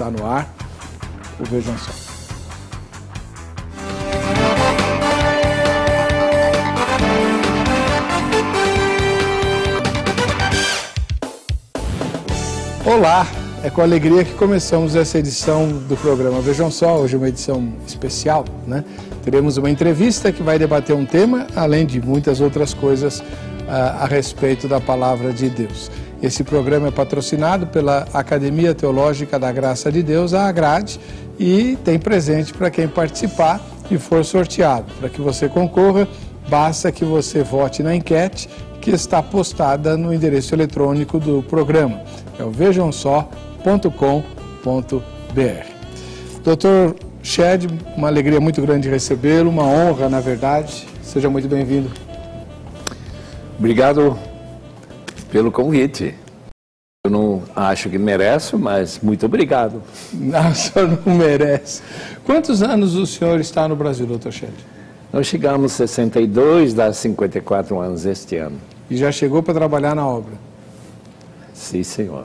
Está no ar o Vejam Só. Olá, é com alegria que começamos essa edição do programa Vejam Só, hoje uma edição especial, né? Teremos uma entrevista que vai debater um tema, além de muitas outras coisas a respeito da Palavra de Deus. Esse programa é patrocinado pela Academia Teológica da Graça de Deus, a AGRADE, e tem presente para quem participar e for sorteado. Para que você concorra, basta que você vote na enquete que está postada no endereço eletrônico do programa. É o vejamsó.com.br. Dr. Shed, uma alegria muito grande recebê-lo, uma honra, na verdade. Seja muito bem-vindo. Obrigado pelo convite. Eu não acho que mereço, mas muito obrigado. Não, o senhor não merece. Quantos anos o senhor está no Brasil, Dr. Shed? Nós chegamos a 62, dá 54 anos este ano. E já chegou para trabalhar na obra? Sim, senhor.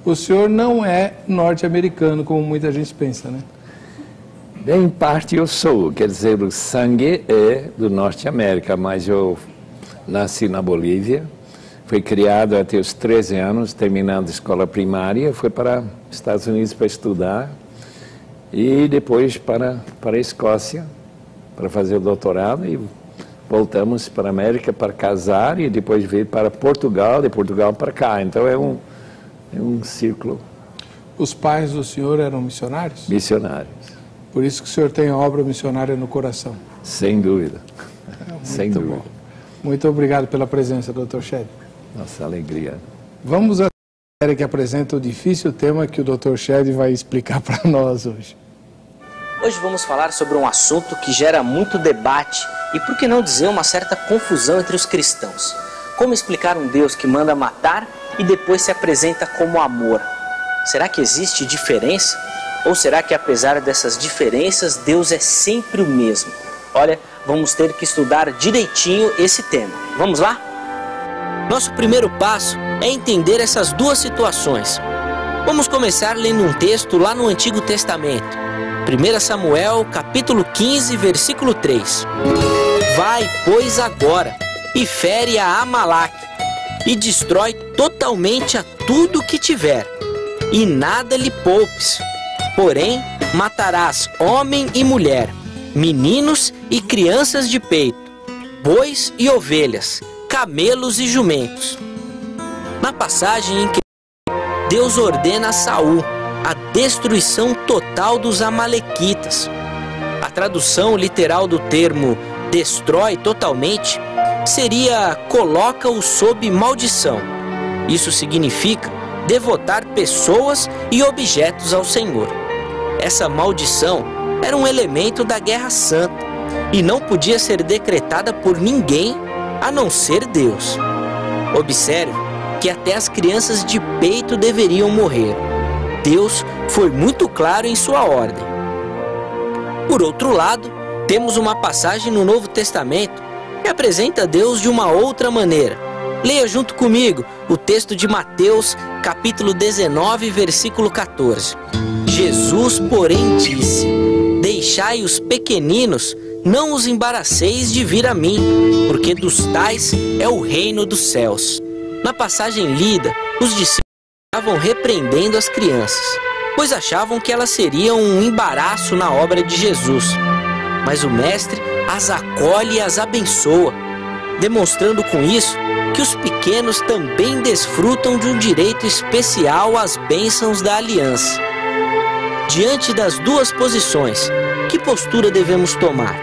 O senhor não é norte-americano, como muita gente pensa, né? Bem, em parte eu sou, quer dizer, o sangue é do Norte América, mas eu nasci na Bolívia, fui criado até os 13 anos, terminando a escola primária, fui para os Estados Unidos para estudar e depois para a Escócia para fazer o doutorado e voltamos para a América para casar e depois veio para Portugal, de Portugal para cá, então é um círculo. Os pais do senhor eram missionários? Missionários. Por isso que o senhor tem a obra missionária no coração. Sem dúvida. Sem dúvida. Bom. Muito obrigado pela presença, Dr. Shed. Nossa alegria. Vamos à série que apresenta o difícil tema que o Dr. Shed vai explicar para nós hoje. Hoje vamos falar sobre um assunto que gera muito debate e, por que não dizer, uma certa confusão entre os cristãos. Como explicar um Deus que manda matar e depois se apresenta como amor? Será que existe diferença? Ou será que, apesar dessas diferenças, Deus é sempre o mesmo? Olha, vamos ter que estudar direitinho esse tema. Vamos lá? Nosso primeiro passo é entender essas duas situações. Vamos começar lendo um texto lá no Antigo Testamento. 1 Samuel, capítulo 15, versículo 3. Vai, pois, agora, e fere a Amaleque, e destrói totalmente a tudo que tiver, e nada lhe poupes. Porém, matarás homem e mulher, meninos e crianças de peito, bois e ovelhas, camelos e jumentos. Na passagem em que Deus ordena a Saul a destruição total dos amalequitas. A tradução literal do termo destrói totalmente seria coloca-o sob maldição. Isso significa devotar pessoas e objetos ao Senhor. Essa maldição era um elemento da Guerra Santa e não podia ser decretada por ninguém a não ser Deus. Observe que até as crianças de peito deveriam morrer. Deus foi muito claro em sua ordem. Por outro lado, temos uma passagem no Novo Testamento que apresenta Deus de uma outra maneira. Leia junto comigo o texto de Mateus, capítulo 19, versículo 14. Jesus, porém, disse: deixai os pequeninos, não os embaraceis de vir a mim, porque dos tais é o reino dos céus. Na passagem lida, os discípulos estavam repreendendo as crianças, pois achavam que elas seriam um embaraço na obra de Jesus. Mas o Mestre as acolhe e as abençoa, demonstrando com isso que os pequenos também desfrutam de um direito especial às bênçãos da aliança. Diante das duas posições, que postura devemos tomar?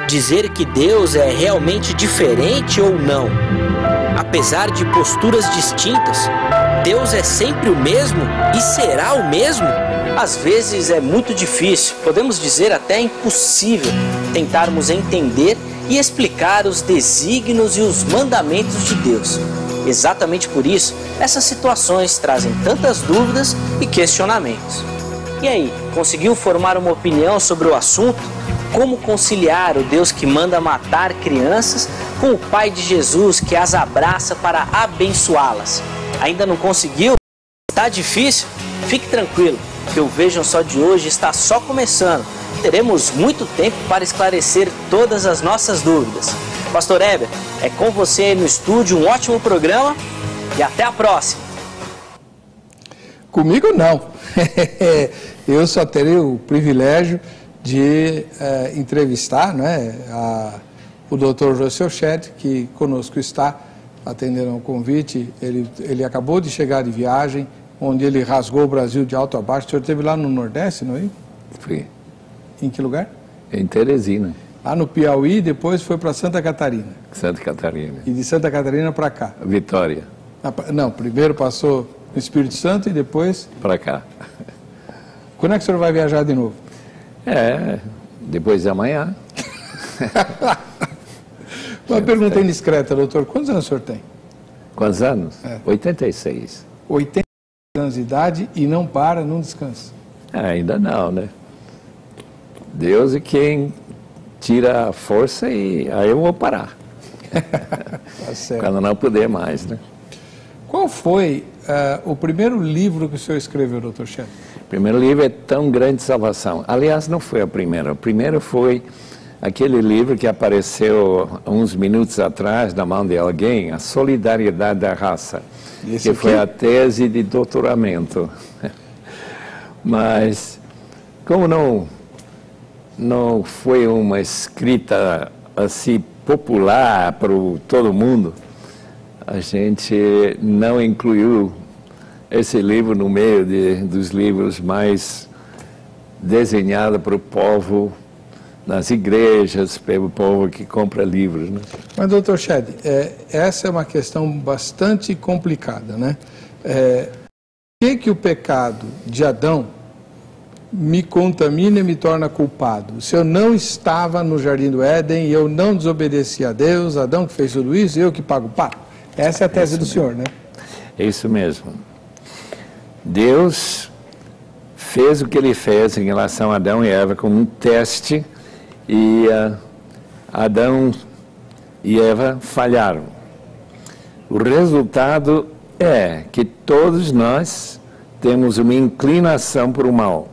Dizer que Deus é realmente diferente ou não? Apesar de posturas distintas, Deus é sempre o mesmo e será o mesmo? Às vezes é muito difícil, podemos dizer até impossível, tentarmos entender e explicar os desígnios e os mandamentos de Deus. Exatamente por isso, essas situações trazem tantas dúvidas e questionamentos. E aí, conseguiu formar uma opinião sobre o assunto? Como conciliar o Deus que manda matar crianças com o Pai de Jesus que as abraça para abençoá-las? Ainda não conseguiu? Está difícil? Fique tranquilo, que o Vejam Só de hoje está só começando. Teremos muito tempo para esclarecer todas as nossas dúvidas. Pastor Heber, é com você aí no estúdio, um ótimo programa e até a próxima. Comigo não. Eu só terei o privilégio de entrevistar, né, o Dr. José Shed, que conosco está atendendo ao convite. Ele acabou de chegar de viagem, onde ele rasgou o Brasil de alto a baixo. O senhor esteve lá no Nordeste, não é? Fui. Em que lugar? Em Teresina. Lá no Piauí, depois foi para Santa Catarina. Santa Catarina. E de Santa Catarina para cá? Vitória. Não, primeiro passou no Espírito Santo e depois... Para cá. Quando é que o senhor vai viajar de novo? Depois de amanhã. Uma pergunta indiscreta, doutor. Quantos anos o senhor tem? Quantos anos? 86. 80 anos de idade e não para, não descansa? Ainda não, né? Deus é quem tira a força e aí eu vou parar. Tá certo. Quando não puder mais, né? Qual foi o primeiro livro que o senhor escreveu, doutor Shed? O primeiro livro é Tão Grande Salvação. Aliás, não foi o primeiro. O primeiro foi aquele livro que apareceu uns minutos atrás na mão de alguém, A Solidariedade da Raça, que foi a tese de doutoramento. Mas, como não foi uma escrita assim popular para todo mundo, a gente não incluiu esse livro no meio dos livros mais desenhados para o povo, nas igrejas, pelo povo que compra livros, né? Mas, doutor Shed, essa é uma questão bastante complicada, né? Por que o pecado de Adão me contamina e me torna culpado? Se eu não estava no Jardim do Éden e eu não desobedeci a Deus, Adão que fez tudo isso, eu que pago o pato. Essa é a tese do senhor, né? É isso mesmo. Deus fez o que ele fez em relação a Adão e Eva como um teste e Adão e Eva falharam. O resultado é que todos nós temos uma inclinação para o mal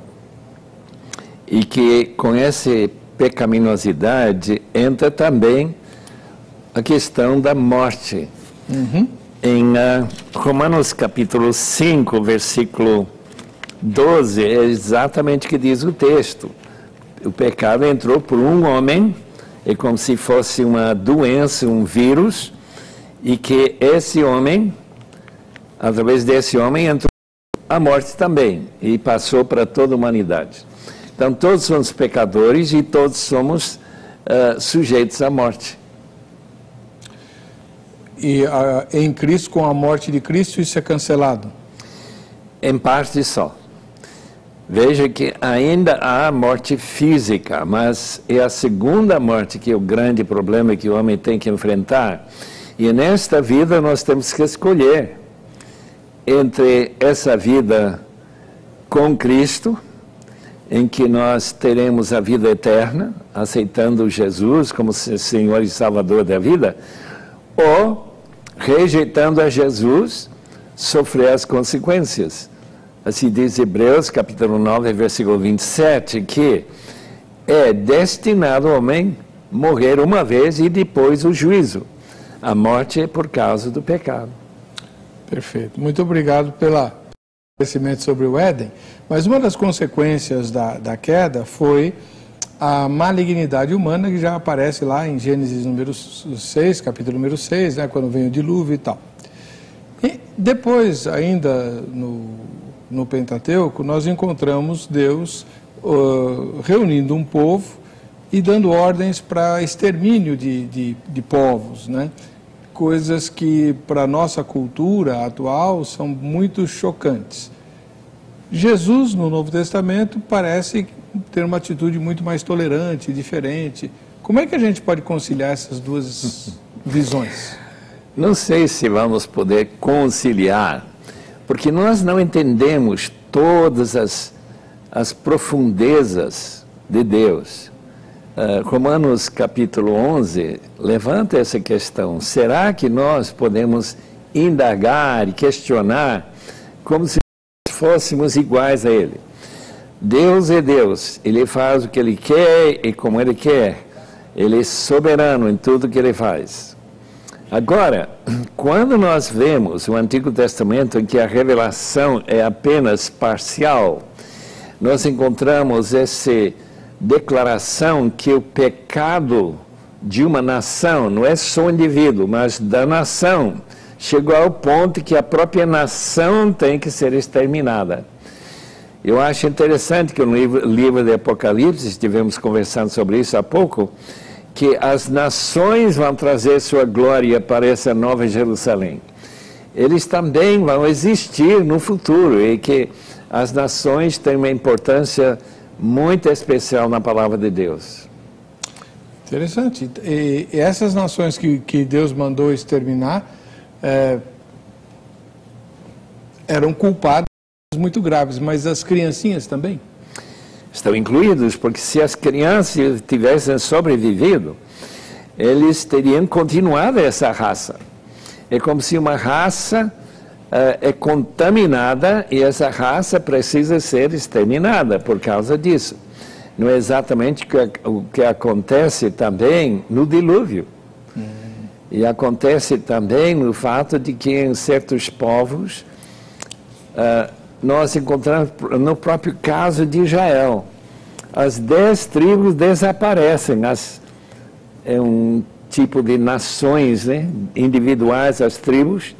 e que com essa pecaminosidade entra também a questão da morte. Em Romanos capítulo 5, versículo 12, é exatamente o que diz o texto. O pecado entrou por um homem, é como se fosse uma doença, um vírus, e que esse homem, através desse homem, entrou a morte também, e passou para toda a humanidade. Então, todos somos pecadores e todos somos sujeitos à morte. E em Cristo, com a morte de Cristo, isso é cancelado? Em parte só. Veja que ainda há morte física, mas é a segunda morte que é o grande problema que o homem tem que enfrentar. E nesta vida nós temos que escolher entre essa vida com Cristo, em que nós teremos a vida eterna, aceitando Jesus como Senhor e Salvador da vida, ou rejeitando a Jesus, sofrer as consequências. Assim diz Hebreus, capítulo 9, versículo 27, que é destinado ao homem morrer uma vez e depois o juízo. A morte é por causa do pecado. Perfeito. Muito obrigado pelo conhecimento sobre o Éden. Mas uma das consequências da queda foi a malignidade humana, que já aparece lá em Gênesis número 6, capítulo número 6, né, quando vem o dilúvio e tal. E depois, ainda no Pentateuco, nós encontramos Deus reunindo um povo e dando ordens para extermínio de povos, né? Coisas que, para a nossa cultura atual, são muito chocantes. Jesus, no Novo Testamento, parece ter uma atitude muito mais tolerante, diferente. Como é que a gente pode conciliar essas duas visões? Não sei se vamos poder conciliar, porque nós não entendemos todas as profundezas de Deus. Romanos capítulo 11 levanta essa questão. Será que nós podemos indagar e questionar como se fôssemos iguais a Ele? Deus é Deus, Ele faz o que Ele quer e como Ele quer. Ele é soberano em tudo que Ele faz. Agora, quando nós vemos o Antigo Testamento em que a revelação é apenas parcial, nós encontramos essa declaração que o pecado de uma nação, não é só o indivíduo, mas da nação, chegou ao ponto que a própria nação tem que ser exterminada. Eu acho interessante que no livro de Apocalipse, estivemos conversando sobre isso há pouco, que as nações vão trazer sua glória para essa nova Jerusalém. Eles também vão existir no futuro e que as nações têm uma importância muito especial na palavra de Deus. Interessante. E essas nações que Deus mandou exterminar eram culpadas muito graves, mas as criancinhas também? Estão incluídos, porque se as crianças tivessem sobrevivido, eles teriam continuado essa raça. É como se uma raça é contaminada e essa raça precisa ser exterminada por causa disso. Não é exatamente o que acontece também no dilúvio. E acontece também no fato de que em certos povos nós encontramos no próprio caso de Israel. As 10 tribos desaparecem. É um tipo de nações, né, individuais, as tribos,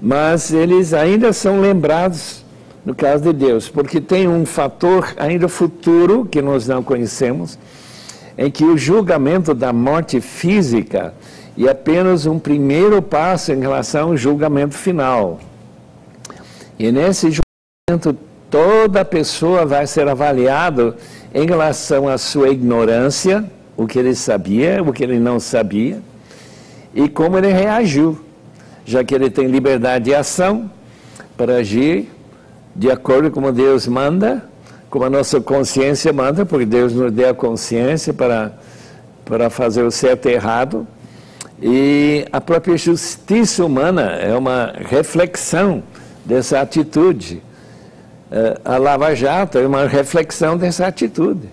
mas eles ainda são lembrados no caso de Deus, porque tem um fator ainda futuro que nós não conhecemos, em que o julgamento da morte física é apenas um primeiro passo em relação ao julgamento final. E nesse julgamento, toda pessoa vai ser avaliada em relação à sua ignorância, o que ele sabia, o que ele não sabia, e como ele reagiu, já que ele tem liberdade de ação para agir de acordo com como Deus manda, como a nossa consciência manda, porque Deus nos deu a consciência para fazer o certo e errado, e a própria justiça humana é uma reflexão dessa atitude. A Lava Jato é uma reflexão dessa atitude.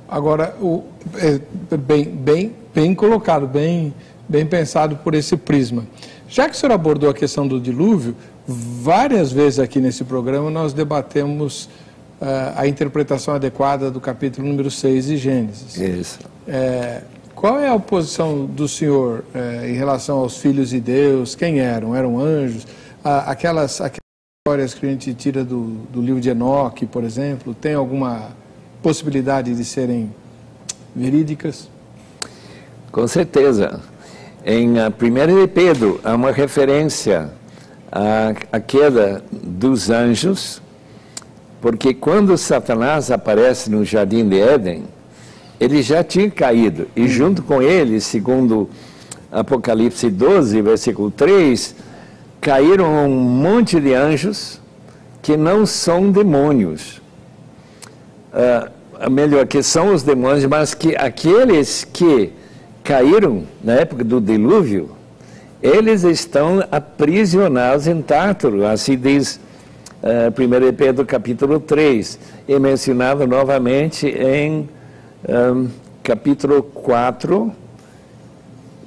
Agora, bem colocado, bem pensado por esse prisma. Já que o senhor abordou a questão do dilúvio, várias vezes aqui nesse programa nós debatemos a interpretação adequada do capítulo número 6 de Gênesis. Isso. Qual é a posição do senhor em relação aos filhos de Deus? Quem eram? Eram anjos? Aquelas histórias que a gente tira do livro de Enoque, por exemplo, tem alguma possibilidade de serem verídicas? Com certeza. Em 1 de Pedro, há uma referência à queda dos anjos, porque quando Satanás aparece no Jardim de Éden, ele já tinha caído, e junto com ele, segundo Apocalipse 12, versículo 3, caíram um monte de anjos que não são demônios. Melhor, que são os demônios, mas que aqueles que caíram na época do dilúvio, eles estão aprisionados em Tártaro, assim diz 1 Pedro capítulo 3, e mencionado novamente em capítulo 4,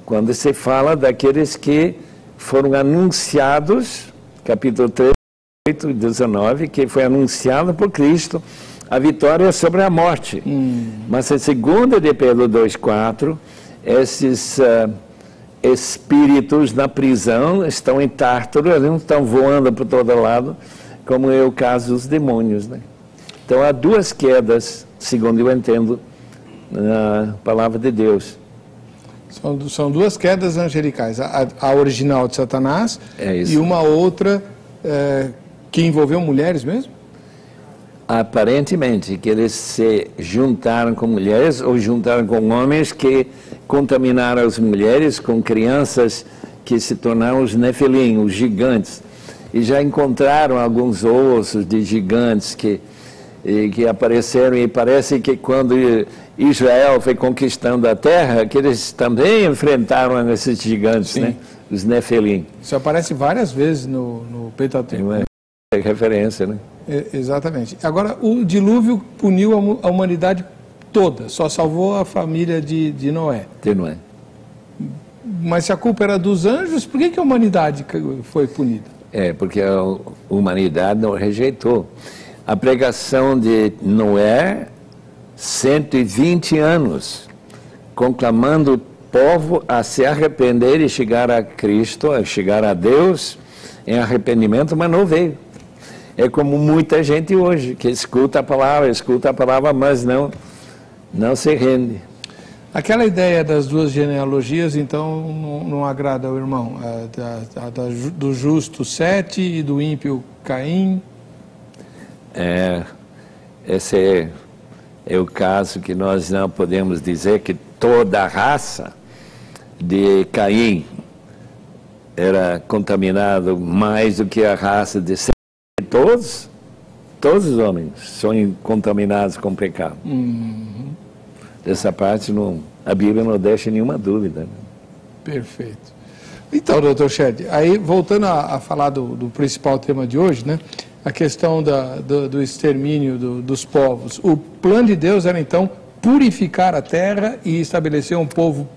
quando se fala daqueles que foram anunciados, capítulo 3, 8 e 19, que foi anunciado por Cristo a vitória sobre a morte. Mas em 2 de Pedro 2,4, esses espíritos na prisão estão em Tártaro, eles não estão voando por todo lado, como é o caso dos demônios, né? Então há duas quedas, segundo eu entendo, na palavra de Deus. São duas quedas angelicais, a original de Satanás e uma outra que envolveu mulheres mesmo? Aparentemente, que eles se juntaram com mulheres ou juntaram com homens que contaminaram as mulheres com crianças que se tornaram os nefilim, os gigantes. E já encontraram alguns ossos de gigantes que apareceram, e parece que quando Israel foi conquistando a terra, que eles também enfrentaram esses gigantes, né? Os nefilim. Isso aparece várias vezes no Pentateuco. É referência, né? Exatamente. Agora, o dilúvio puniu a humanidade toda, só salvou a família de Noé. De Noé. Mas se a culpa era dos anjos, por que a humanidade foi punida? Porque a humanidade não rejeitou. A pregação de Noé, 120 anos, conclamando o povo a se arrepender e chegar a Cristo, a chegar a Deus em arrependimento, mas não veio. É como muita gente hoje, que escuta a palavra, mas não se rende. Aquela ideia das duas genealogias, então, não agrada ao irmão? Do justo Sete e do ímpio Caim? Esse é o caso que nós não podemos dizer que toda a raça de Caim era contaminada mais do que a raça de Sete. Todos os homens são contaminados com pecado. Dessa parte, a Bíblia não deixa nenhuma dúvida. Né? Perfeito. Então, doutor Shed, aí voltando a falar do principal tema de hoje, né? A questão do extermínio dos povos. O plano de Deus era, então, purificar a terra e estabelecer um povo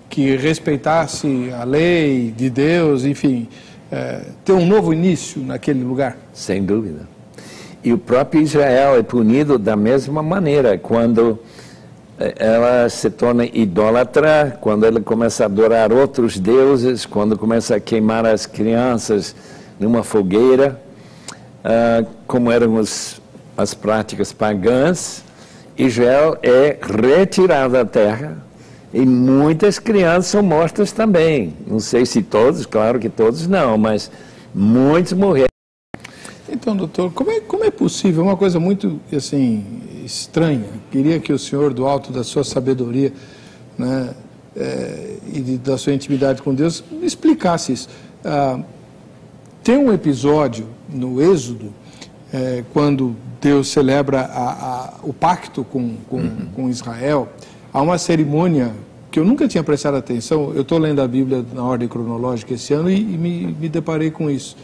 que respeitasse a lei de Deus, enfim, ter um novo início naquele lugar. Sem dúvida. E o próprio Israel é punido da mesma maneira, quando ela se torna idólatra, quando ela começa a adorar outros deuses, quando começa a queimar as crianças numa fogueira, como eram as práticas pagãs. Israel é retirado da terra e muitas crianças são mortas também. Não sei se todos, claro que todos não, mas muitos morreram. Então, doutor, como é possível? É uma coisa muito, assim, estranha. Queria que o senhor, do alto da sua sabedoria, né, e da sua intimidade com Deus, me explicasse isso. Tem um episódio no Êxodo, quando Deus celebra o pacto com Israel. Há uma cerimônia que eu nunca tinha prestado atenção. Eu estou lendo a Bíblia na ordem cronológica esse ano e me deparei com isso.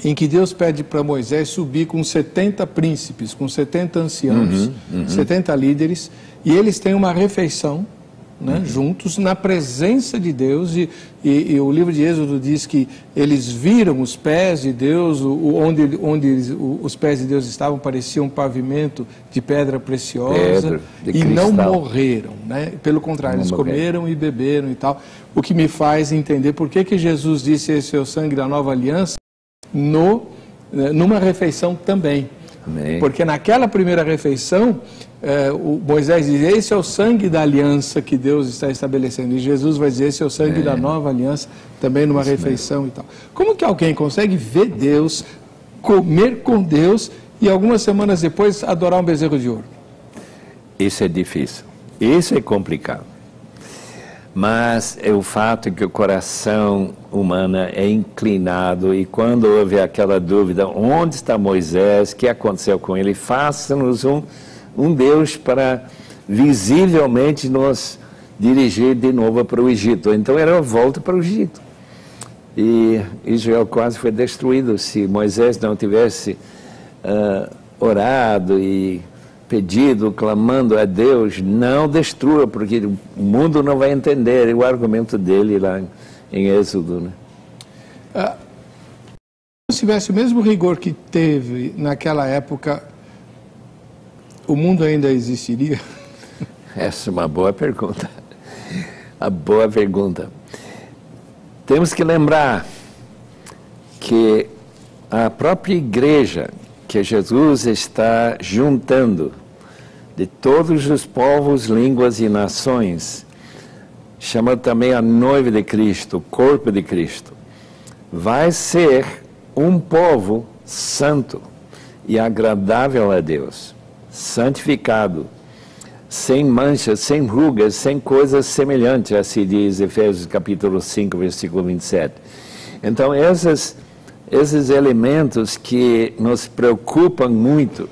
Em que Deus pede para Moisés subir com 70 príncipes, com 70 anciãos, 70 líderes, e eles têm uma refeição, né, juntos, na presença de Deus, e o livro de Êxodo diz que eles viram os pés de Deus, onde os pés de Deus estavam, parecia um pavimento de pedra preciosa, e não morreram, né? Pelo contrário, eles comeram e beberam e tal, o que me faz entender por que Jesus disse: esse é o sangue da nova aliança, numa refeição também. Amém. Porque naquela primeira refeição, o Moisés diz: esse é o sangue da aliança que Deus está estabelecendo. E Jesus vai dizer: esse é o sangue da nova aliança, também numa refeição e tal. Como que alguém consegue ver Deus, comer com Deus e algumas semanas depois adorar um bezerro de ouro? Isso é difícil. Isso é complicado. Mas é o fato que o coração humano é inclinado, e quando houve aquela dúvida, onde está Moisés, o que aconteceu com ele, faça-nos um Deus para visivelmente nos dirigir de novo para o Egito. Então era a volta para o Egito. E Israel quase foi destruído se Moisés não tivesse orado e pedido, clamando a Deus: não destrua, porque o mundo não vai entender. O argumento dele lá em Êxodo, né? Se tivesse o mesmo rigor que teve naquela época, o mundo ainda existiria? Essa é uma boa pergunta. A boa pergunta. Temos que lembrar que a própria igreja que Jesus está juntando de todos os povos, línguas e nações, chama também a noiva de Cristo, o corpo de Cristo, vai ser um povo santo e agradável a Deus, santificado, sem manchas, sem rugas, sem coisas semelhantes, assim diz Efésios capítulo 5, versículo 27. Então, esses elementos que nos preocupam muito,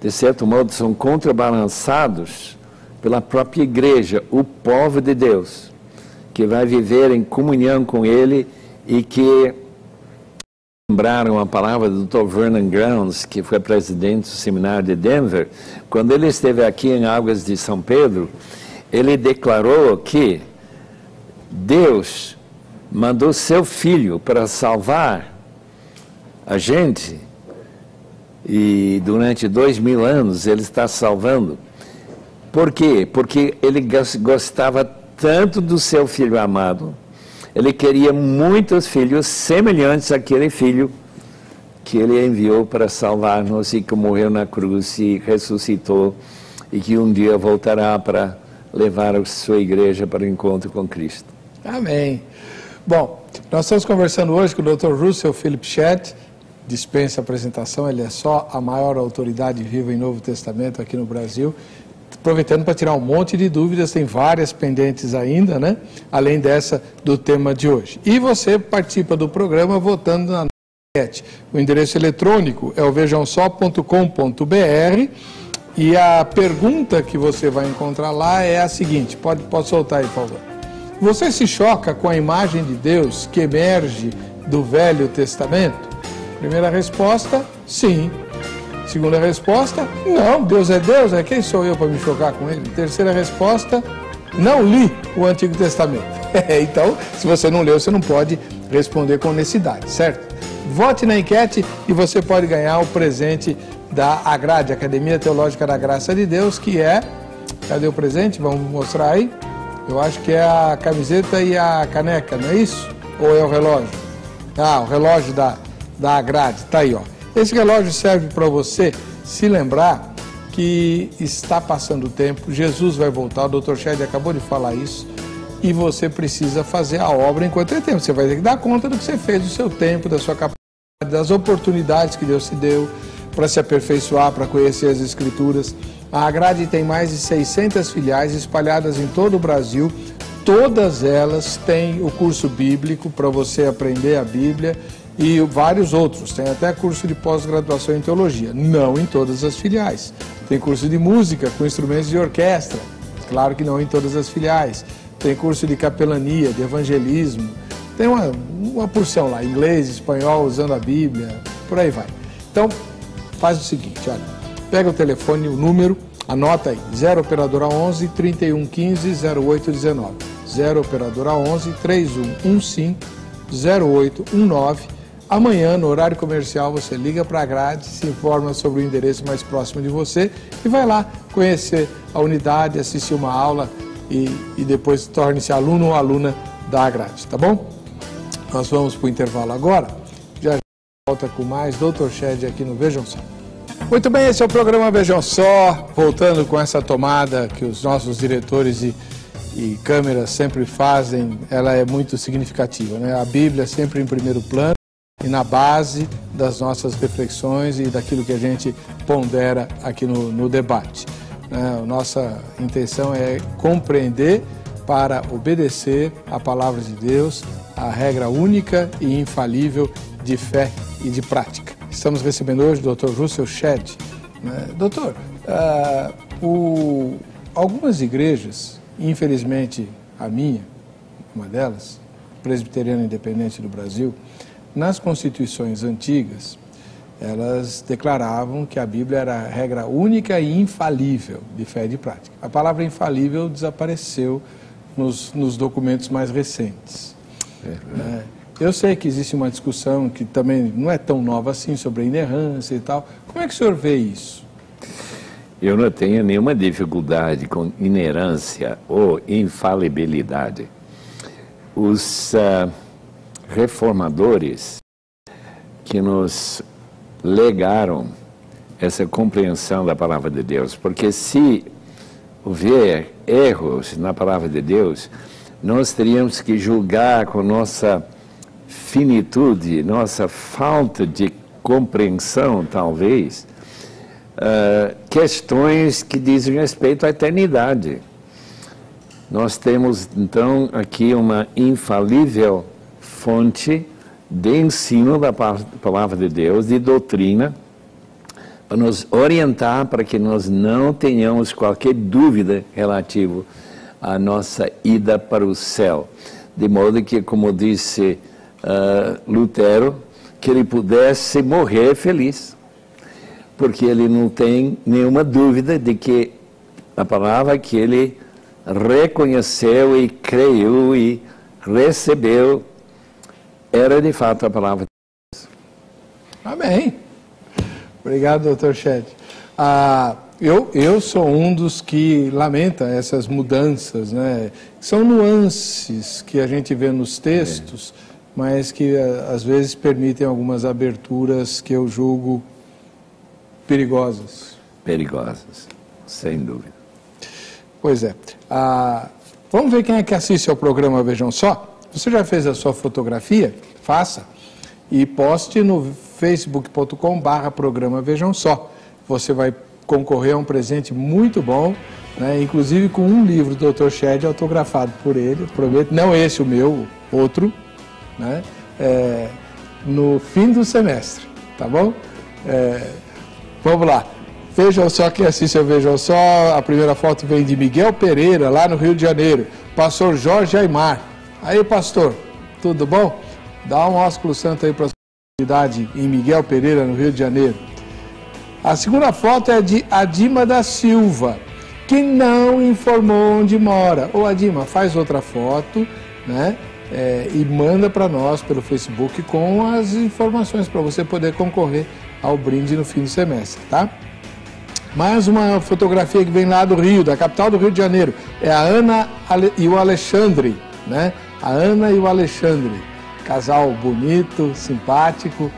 de certo modo, são contrabalançados pela própria igreja, o povo de Deus, que vai viver em comunhão com Ele e que lembraram a palavra do Dr. Vernon Grounds, que foi presidente do seminário de Denver. Quando ele esteve aqui em Águas de São Pedro, ele declarou que Deus mandou seu Filho para salvar a gente, e durante 2000 anos ele está salvando. Por quê? Porque ele gostava tanto do seu Filho amado, ele queria muitos filhos semelhantes àquele Filho que ele enviou para salvar-nos e que morreu na cruz e ressuscitou e que um dia voltará para levar a sua igreja para o encontro com Cristo. Amém. Bom, nós estamos conversando hoje com o Dr. Russell Philip Shedd. Dispensa a apresentação, ele é só a maior autoridade viva em Novo Testamento aqui no Brasil. Aproveitando para tirar um monte de dúvidas, tem várias pendentes ainda, né? Além dessa do tema de hoje. E você participa do programa votando na internet. O endereço eletrônico é o vejamsó.com.br e a pergunta que você vai encontrar lá é a seguinte, pode soltar aí, por favor. Você se choca com a imagem de Deus que emerge do Velho Testamento? Primeira resposta, sim. Segunda resposta, não, Deus é Deus, quem sou eu para me chocar com ele? Terceira resposta, não li o Antigo Testamento. Então, se você não leu, você não pode responder com honestidade, certo? Vote na enquete e você pode ganhar o presente da AGRADE, Academia Teológica da Graça de Deus, que é... Cadê o presente? Vamos mostrar aí. Eu acho que é a camiseta e a caneca, não é isso? Ou é o relógio? Ah, o relógio da AGRADE, tá aí, ó. Esse relógio serve para você se lembrar que está passando o tempo, Jesus vai voltar, o Dr. Shedd acabou de falar isso, e você precisa fazer a obra enquanto é tempo. Você vai ter que dar conta do que você fez, do seu tempo, da sua capacidade, das oportunidades que Deus te deu para se aperfeiçoar, para conhecer as Escrituras. A AGRADE tem mais de 600 filiais espalhadas em todo o Brasil. Todas elas têm o curso bíblico para você aprender a Bíblia e vários outros. Tem até curso de pós-graduação em teologia. Não em todas as filiais. Tem curso de música com instrumentos de orquestra. Claro que não em todas as filiais. Tem curso de capelania, de evangelismo. Tem uma porção lá, inglês, espanhol, usando a Bíblia, por aí vai. Então, faz o seguinte, olha, pega o telefone, o número, anota aí, 0 operadora 11 3115 0819. 0 operadora 11 3115 0819. Amanhã, no horário comercial, você liga para a AGRADE, se informa sobre o endereço mais próximo de você e vai lá conhecer a unidade, assistir uma aula e depois torne-se aluno ou aluna da AGRADE, tá bom? Nós vamos para o intervalo agora, já volta com mais Dr. Shedd aqui no Vejam Só. Muito bem, esse é o programa Vejam Só, voltando com essa tomada que os nossos diretores e câmeras sempre fazem, ela é muito significativa, né? A Bíblia sempre em primeiro plano e na base das nossas reflexões e daquilo que a gente pondera aqui no debate. A nossa intenção é compreender para obedecer a palavra de Deus, a regra única e infalível de fé e de prática. Estamos recebendo hoje o Dr. Russell Shedd. Doutor, algumas igrejas, infelizmente a minha, uma delas, Presbiteriana Independente do Brasil, nas constituições antigas, elas declaravam que a Bíblia era a regra única e infalível de fé e de prática. A palavra infalível desapareceu nos documentos mais recentes. Eu sei que existe uma discussão que também não é tão nova assim sobre a inerrância e tal. Como é que o senhor vê isso? Eu não tenho nenhuma dificuldade com inerrância ou infalibilidade. Os reformadores que nos legaram essa compreensão da palavra de Deus, porque se houver erros na palavra de Deus, nós teríamos que julgar com nossa finitude, nossa falta de compreensão, talvez, questões que dizem respeito à eternidade. Nós temos, então, aqui uma infalível fonte de ensino da palavra de Deus, de doutrina, para nos orientar para que nós não tenhamos qualquer dúvida relativa à nossa ida para o céu. De modo que, como disse Lutero, que ele pudesse morrer feliz, porque ele não tem nenhuma dúvida de que a palavra que ele reconheceu e creu e recebeu era de fato a palavra de Deus. Amém. Obrigado, Dr. Shedd. Eu sou um dos que lamenta essas mudanças, né? São nuances que a gente vê nos textos, mas que às vezes permitem algumas aberturas que eu julgo perigosas. Perigosas, sem dúvida. Pois é. Vamos ver quem é que assiste ao programa Vejam Só? Você já fez a sua fotografia? Faça. E poste no facebook.com/programa Vejam Só. Você vai concorrer a um presente muito bom, né? Inclusive com um livro do Dr. Shedd autografado por ele, prometo, não esse o meu, outro, né? No fim do semestre, tá bom? Vamos lá. Vejam só, quem assiste ao Vejam Só, a primeira foto vem de Miguel Pereira, lá no Rio de Janeiro. Pastor Jorge Aimar. Aí, pastor, tudo bom? Dá um ósculo santo aí para a comunidade em Miguel Pereira, no Rio de Janeiro. A segunda foto é de Adima da Silva, que não informou onde mora. Ô Adima, faz outra foto, né? E manda para nós pelo Facebook com as informações para você poder concorrer ao brinde no fim do semestre, tá? Mais uma fotografia que vem lá do Rio, da capital do Rio de Janeiro. É a Ana e o Alexandre, né? A Ana e o Alexandre, casal bonito, simpático,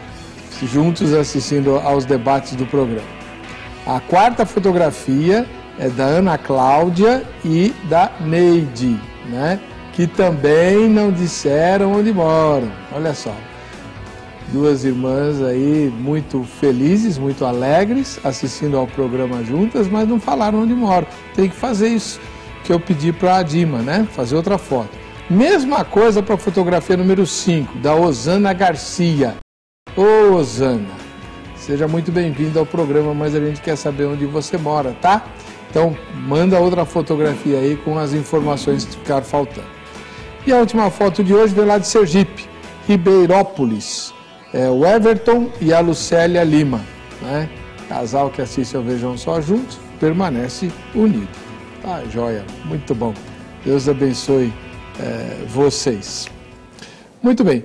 juntos assistindo aos debates do programa. A quarta fotografia é da Ana Cláudia e da Neide, né? Que também não disseram onde moram. Olha só, duas irmãs aí muito felizes, muito alegres, assistindo ao programa juntas, mas não falaram onde moram. Tem que fazer isso que eu pedi para a Dima, né? Fazer outra foto. Mesma coisa para a fotografia número 5, da Osana Garcia. Ô, Osana, seja muito bem-vinda ao programa, mas a gente quer saber onde você mora, tá? Então, manda outra fotografia aí com as informações que ficaram faltando. E a última foto de hoje vem lá de Sergipe, Ribeirópolis. É o Everton e a Lucélia Lima, né? Casal que assiste ao Vejam Só juntos, permanece unido. Tá, joia, muito bom. Deus abençoe vocês. Muito bem.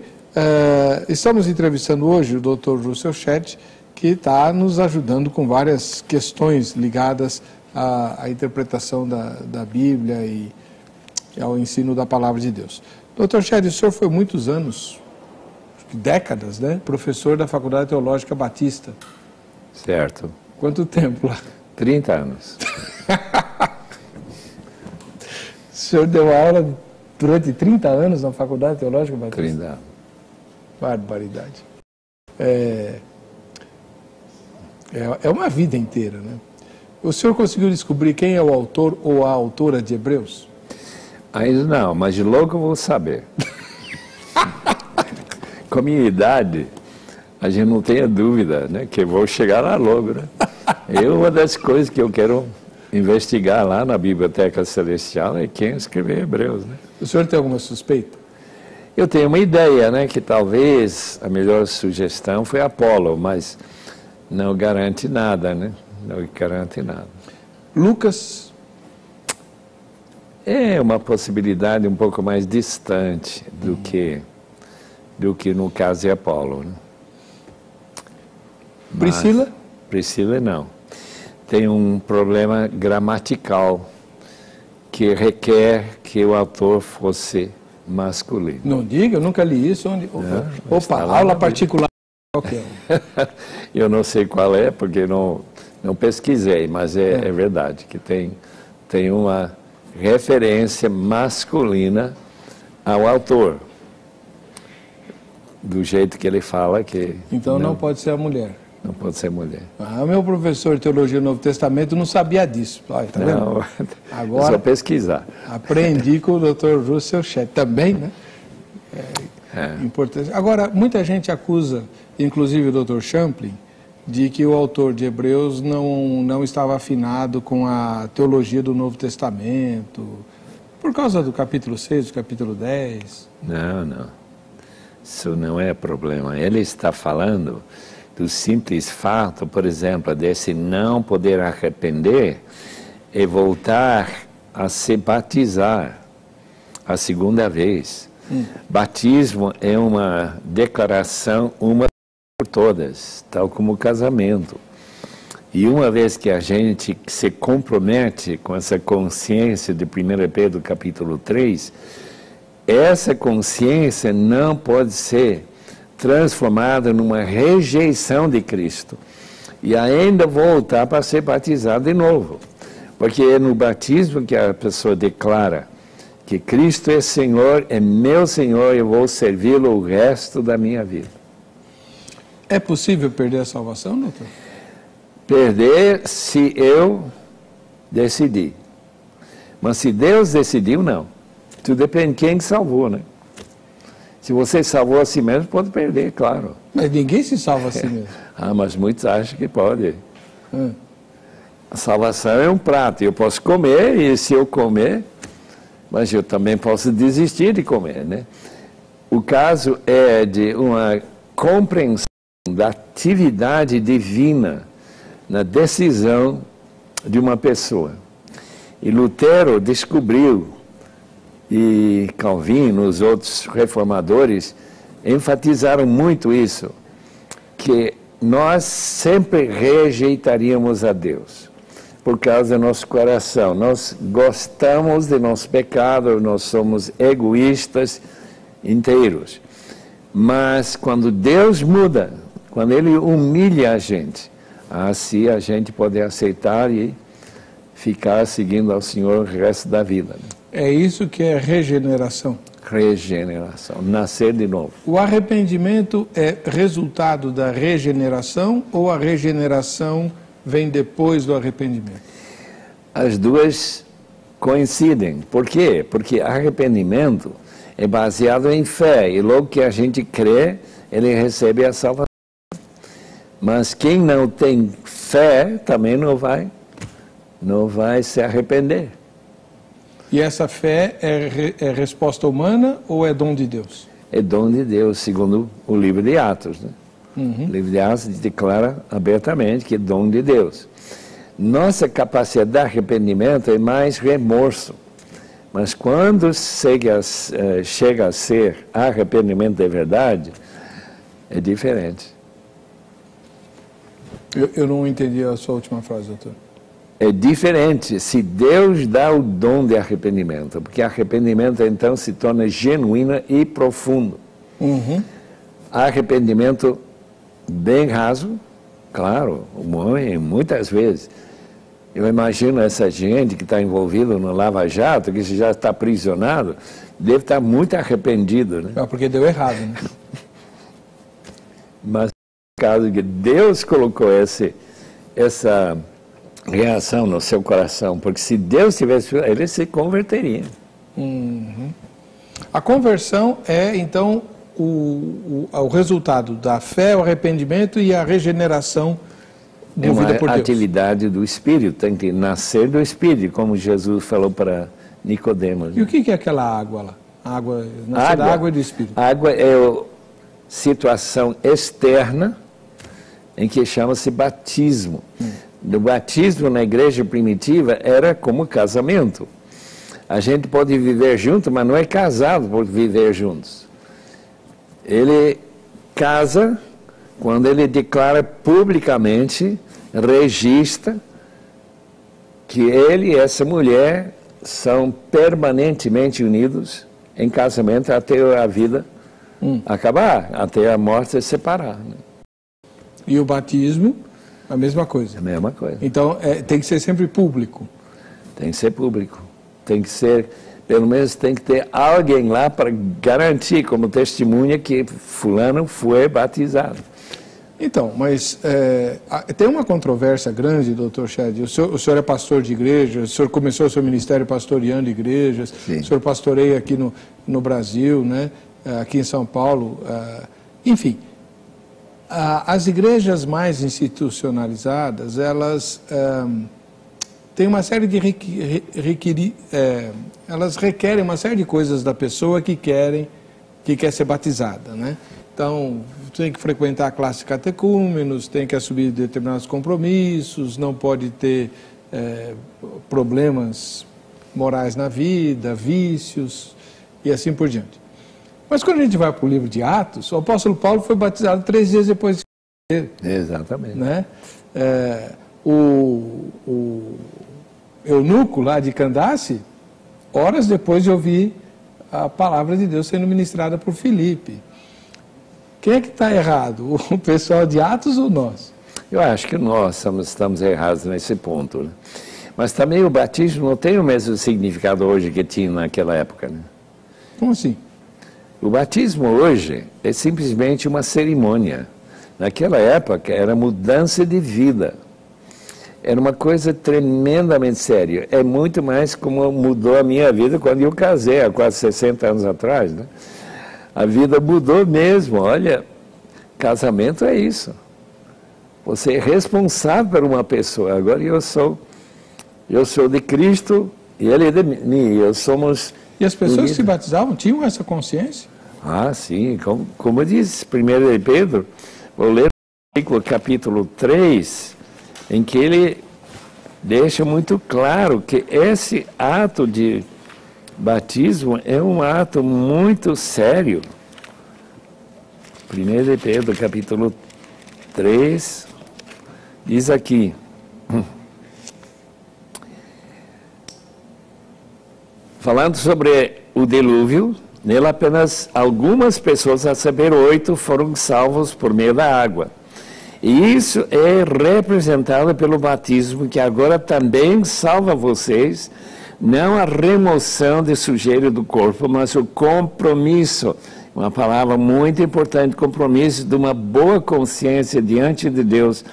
Estamos entrevistando hoje o Dr. Russell Shedd, que está nos ajudando com várias questões ligadas à interpretação da Bíblia e ao ensino da Palavra de Deus. Dr. Shedd, o senhor foi muitos anos, décadas, né? Professor da Faculdade Teológica Batista. Certo. Quanto tempo lá? 30 anos. O senhor deu aula durante 30 anos na Faculdade Teológica Batista? 30 anos. Barbaridade. É uma vida inteira, né? O senhor conseguiu descobrir quem é o autor ou a autora de Hebreus? Ainda não, mas logo eu vou saber. Com a minha idade, a gente não tenha dúvida, né? Que eu vou chegar lá logo, né? Uma das coisas que eu quero investigar lá na Biblioteca Celestial é quem escreveu Hebreus, né? O senhor tem alguma suspeita? Eu tenho uma ideia, né? Que talvez a melhor sugestão foi Apolo, mas não garante nada, né? Não garante nada. Lucas? É uma possibilidade um pouco mais distante do que no caso de Apolo, né? Priscila? Mas, Priscila não. Tem um problema gramatical que requer que o autor fosse masculino. Não diga, eu nunca li isso. Opa, aula particular. Okay. Eu não sei qual é, porque não pesquisei, mas é verdade que tem uma referência masculina ao autor. Do jeito que ele fala que... Então não pode ser a mulher. Não pode ser mulher. O meu professor de Teologia do Novo Testamento não sabia disso. Olha, tá vendo? Não, agora, é só pesquisar. Aprendi com o Dr. Russell Shedd também, né? Importante. Agora, muita gente acusa, inclusive o Dr. Champlin, de que o autor de Hebreus não estava afinado com a teologia do Novo Testamento, por causa do capítulo 6, do capítulo 10. Não. Isso não é problema. Ele está falando do simples fato, por exemplo, desse não poder arrepender e voltar a se batizar a segunda vez. Batismo é uma declaração uma por todas, tal como o casamento. E uma vez que a gente se compromete com essa consciência de 1 Pedro capítulo 3, essa consciência não pode ser transformada numa rejeição de Cristo e ainda voltar para ser batizado de novo. Porque é no batismo que a pessoa declara que Cristo é Senhor, é meu Senhor, eu vou servi-lo o resto da minha vida. É possível perder a salvação, doutor? Perder se eu decidir. Mas se Deus decidiu, não. Tudo depende de quem salvou, né? Se você salvou a si mesmo, pode perder, claro. Mas ninguém se salva a si mesmo. Mas muitos acham que pode. A salvação é um prato. Eu posso comer, e se eu comer, mas eu também posso desistir de comer, né? O caso é de uma compreensão da atividade divina na decisão de uma pessoa. E Lutero descobriu, e Calvino, os outros reformadores, enfatizaram muito isso, que nós sempre rejeitaríamos a Deus, por causa do nosso coração. Nós gostamos de nosso pecado, nós somos egoístas inteiros. Mas quando Deus muda, quando Ele humilha a gente, assim a gente pode aceitar e ficar seguindo ao Senhor o resto da vida. É isso que é regeneração. Regeneração, nascer de novo. O arrependimento é resultado da regeneração ou a regeneração vem depois do arrependimento? As duas coincidem. Por quê? Porque arrependimento é baseado em fé e logo que a gente crê, ele recebe a salvação. Mas quem não tem fé também não vai se arrepender. E essa fé é resposta humana ou é dom de Deus? É dom de Deus, segundo o livro de Atos, né? O livro de Atos declara abertamente que é dom de Deus. Nossa capacidade de arrependimento é mais remorso. Mas quando chega a ser arrependimento de verdade, é diferente. Eu não entendi a sua última frase, doutor. É diferente se Deus dá o dom de arrependimento, porque arrependimento então se torna genuíno e profundo. Arrependimento bem raso, claro, o homem muitas vezes. Eu imagino essa gente que está envolvida no Lava Jato, que já está aprisionado, deve estar muito arrependido, né? Porque deu errado, né? Mas no caso que Deus colocou essa reação no seu coração, porque se Deus tivesse, ele se converteria. A conversão é, então, o resultado da fé, o arrependimento e a regeneração movida por Deus. É uma atividade do Espírito, tem que nascer do Espírito, como Jesus falou para Nicodemos. E o que é aquela água lá? Nascer da água e do Espírito. A água é a situação externa em que chama-se batismo. O batismo na igreja primitiva era como casamento. A gente pode viver junto, mas não é casado por viver juntos. Ele casa quando ele declara publicamente, registra que ele e essa mulher são permanentemente unidos em casamento até a vida acabar, até a morte se separar. Né? E o batismo, a mesma coisa. A mesma coisa. Então, tem que ser sempre público. Tem que ser público. Tem que ser, pelo menos tem que ter alguém lá para garantir como testemunha que fulano foi batizado. Então, mas tem uma controvérsia grande, doutor Chad. O senhor é pastor de igreja, o senhor começou o seu ministério pastoreando igrejas, Sim. O senhor pastoreia aqui no Brasil, né? Aqui em São Paulo, enfim. As igrejas mais institucionalizadas, elas têm uma série de elas requerem uma série de coisas da pessoa que que quer ser batizada, né? Então, tem que frequentar a classe de catecúmenos, tem que assumir determinados compromissos, não pode ter problemas morais na vida, vícios e assim por diante. Mas quando a gente vai para o livro de Atos, o apóstolo Paulo foi batizado 3 dias depois de ele. Exatamente. Né? O eunuco lá de Candace, horas depois de ouvir a palavra de Deus sendo ministrada por Filipe. Quem é que está errado? O pessoal de Atos ou nós? Eu acho que nós estamos errados nesse ponto. Né? Mas também o batismo não tem o mesmo significado hoje que tinha naquela época. Né? Como assim? O batismo hoje é simplesmente uma cerimônia. Naquela época era mudança de vida. Era uma coisa tremendamente séria. É muito mais como mudou a minha vida quando eu casei, há quase 60 anos atrás. Né? A vida mudou mesmo. Olha, casamento é isso. Você é responsável por uma pessoa. Agora eu sou de Cristo e Ele é de mim. Somos... E as pessoas que se batizavam tinham essa consciência? Ah, sim. Como diz 1 Pedro, vou ler o capítulo 3, em que ele deixa muito claro que esse ato de batismo é um ato muito sério. 1 Pedro, capítulo 3, diz aqui: falando sobre o dilúvio, nele apenas algumas pessoas, a saber 8, foram salvos por meio da água. E isso é representado pelo batismo, que agora também salva vocês, não a remoção de sujeira do corpo, mas o compromisso, uma palavra muito importante, compromisso de uma boa consciência diante de Deus,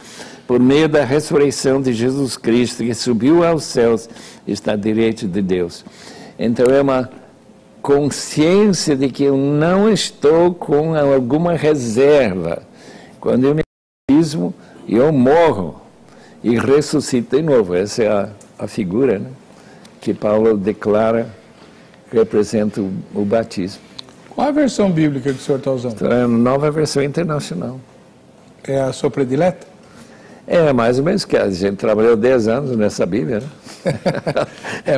por meio da ressurreição de Jesus Cristo, que subiu aos céus e está à direita de Deus. Então é uma consciência de que eu não estou com alguma reserva. Quando eu me batismo, eu morro e ressuscito de novo. Essa é a figura, né, que Paulo declara que representa o batismo. Qual a versão bíblica que o senhor está usando? É a Nova Versão Internacional. É a sua predileta? É, mais ou menos, que a gente trabalhou 10 anos nessa Bíblia, né?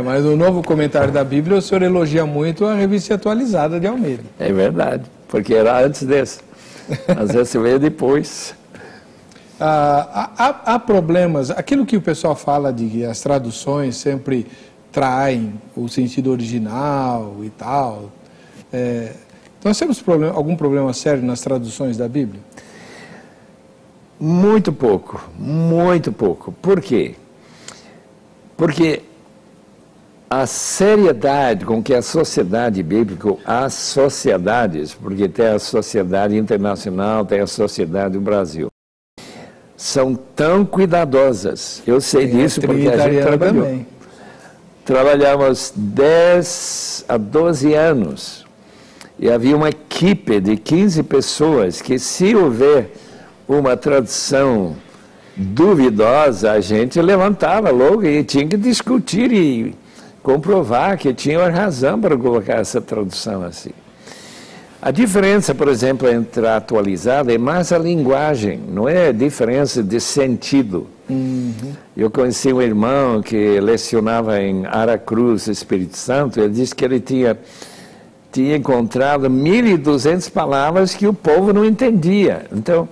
Mas no novo comentário da Bíblia o senhor elogia muito a revista atualizada de Almeida. É verdade, porque era antes desse. Às vezes veio depois. Há problemas, aquilo que o pessoal fala de que as traduções sempre traem o sentido original e tal. Nós temos algum problema sério nas traduções da Bíblia? Muito pouco, muito pouco. Por quê? Porque a seriedade com que a sociedade bíblica, as sociedades, porque tem a sociedade internacional, tem a sociedade do Brasil, são tão cuidadosas. Eu sei disso porque a gente trabalhou. Também. Trabalhamos 10 a 12 anos e havia uma equipe de 15 pessoas que, se houver uma tradução duvidosa, a gente levantava logo e tinha que discutir e comprovar que tinha razão para colocar essa tradução assim. A diferença, por exemplo, entre a atualizada é mais a linguagem, não é a diferença de sentido. Uhum. Eu conheci um irmão que lecionava em Aracruz, Espírito Santo, ele disse que ele tinha encontrado 1.200 palavras que o povo não entendia. Então,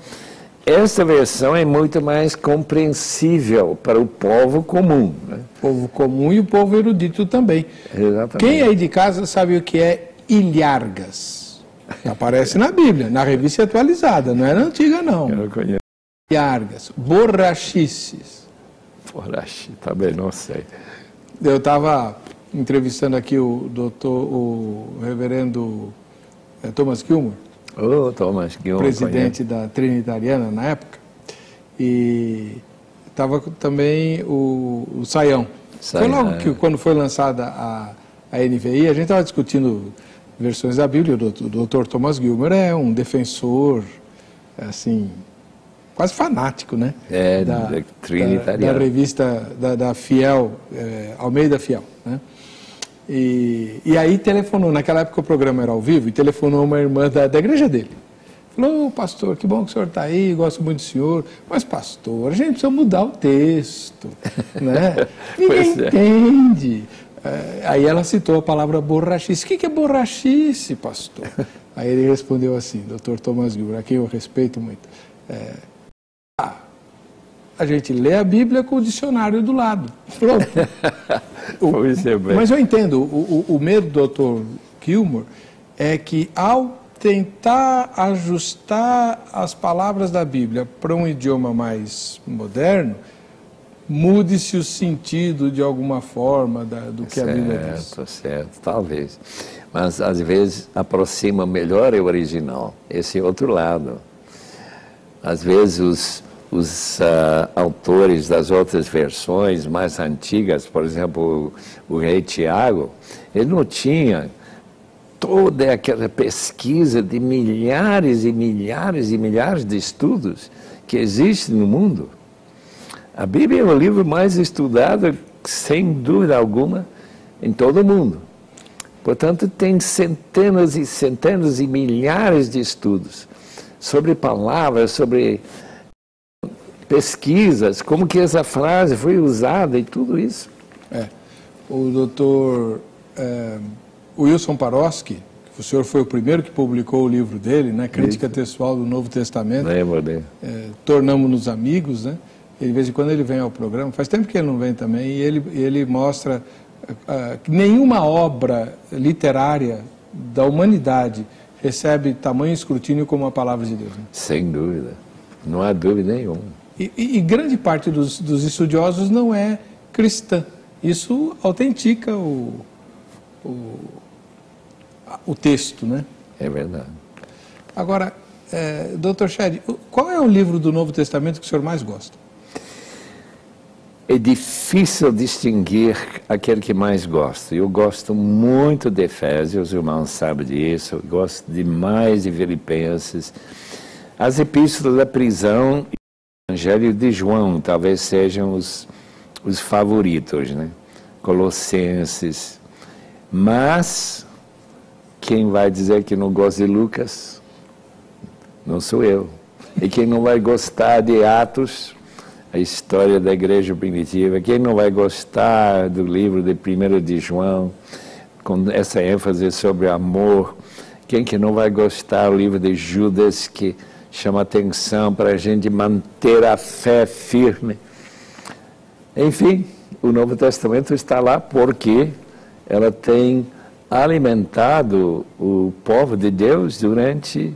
essa versão é muito mais compreensível para o povo comum. Né? O povo comum e o povo erudito também. Exatamente. Quem aí de casa sabe o que é ilhargas? Aparece na Bíblia, na revista atualizada, não é na antiga não. Eu não conheço. Ilhargas, borrachices. Borrachice, também não sei. Eu estava entrevistando aqui o reverendo Thomas Gilmore. Thomas Gilmore, presidente da Trinitariana na época, e estava também o Saião. Foi logo que, quando foi lançada a NVI, a gente estava discutindo versões da Bíblia. O Dr. Thomas Gilmore é um defensor, assim, quase fanático, né? Trinitariana. Da revista da Fiel, Almeida Fiel, né? E aí telefonou, naquela época o programa era ao vivo, e telefonou uma irmã da igreja dele. Falou, pastor, que bom que o senhor está aí, gosto muito do senhor. Mas, pastor, a gente precisa mudar o texto, né? Ninguém entende. Aí ela citou a palavra borrachice. O que é borrachice, pastor? Aí ele respondeu assim, Dr. Thomas Gilbert, a quem eu respeito muito. A gente lê a Bíblia com o dicionário do lado. Pronto. Mas eu entendo, o medo do Dr. Gilbert é que ao tentar ajustar as palavras da Bíblia para um idioma mais moderno, mude-se o sentido de alguma forma do que a Bíblia diz. Certo, talvez. Mas às vezes aproxima melhor o original, esse outro lado. Às vezes os autores das outras versões mais antigas, por exemplo, o rei Tiago, ele não tinha toda aquela pesquisa de milhares e milhares e milhares de estudos que existem no mundo. A Bíblia é o livro mais estudado, sem dúvida alguma, em todo o mundo. Portanto, tem centenas e centenas e milhares de estudos sobre palavras, sobre pesquisas, como que essa frase foi usada e tudo isso. O doutor Wilson Paroski, o senhor foi o primeiro que publicou o livro dele, né, Crítica Textual do Novo Testamento. Lembro dele. Tornamos-nos amigos, né? E de vez em quando ele vem ao programa, faz tempo que ele não vem também, e ele mostra que nenhuma obra literária da humanidade recebe tamanho escrutínio como a palavra de Deus. Né? Sem dúvida, não há dúvida nenhuma. E grande parte dos estudiosos não é cristã. Isso autentica o texto, né? É verdade. Agora, Dr. Shedd, qual é o livro do Novo Testamento que o senhor mais gosta? É difícil distinguir aquele que mais gosto. Eu gosto muito de Efésios, o irmão sabe disso. Eu gosto demais de Filipenses. As epístolas da prisão e o Evangelho de João talvez sejam os favoritos, né? Colossenses. Mas quem vai dizer que não gosta de Lucas? Não sou eu. E quem não vai gostar de Atos, a história da igreja primitiva, quem não vai gostar do livro de 1 de João, com essa ênfase sobre amor, quem que não vai gostar do livro de Judas, que chama atenção para a gente manter a fé firme. Enfim, o Novo Testamento está lá porque ela tem alimentado o povo de Deus durante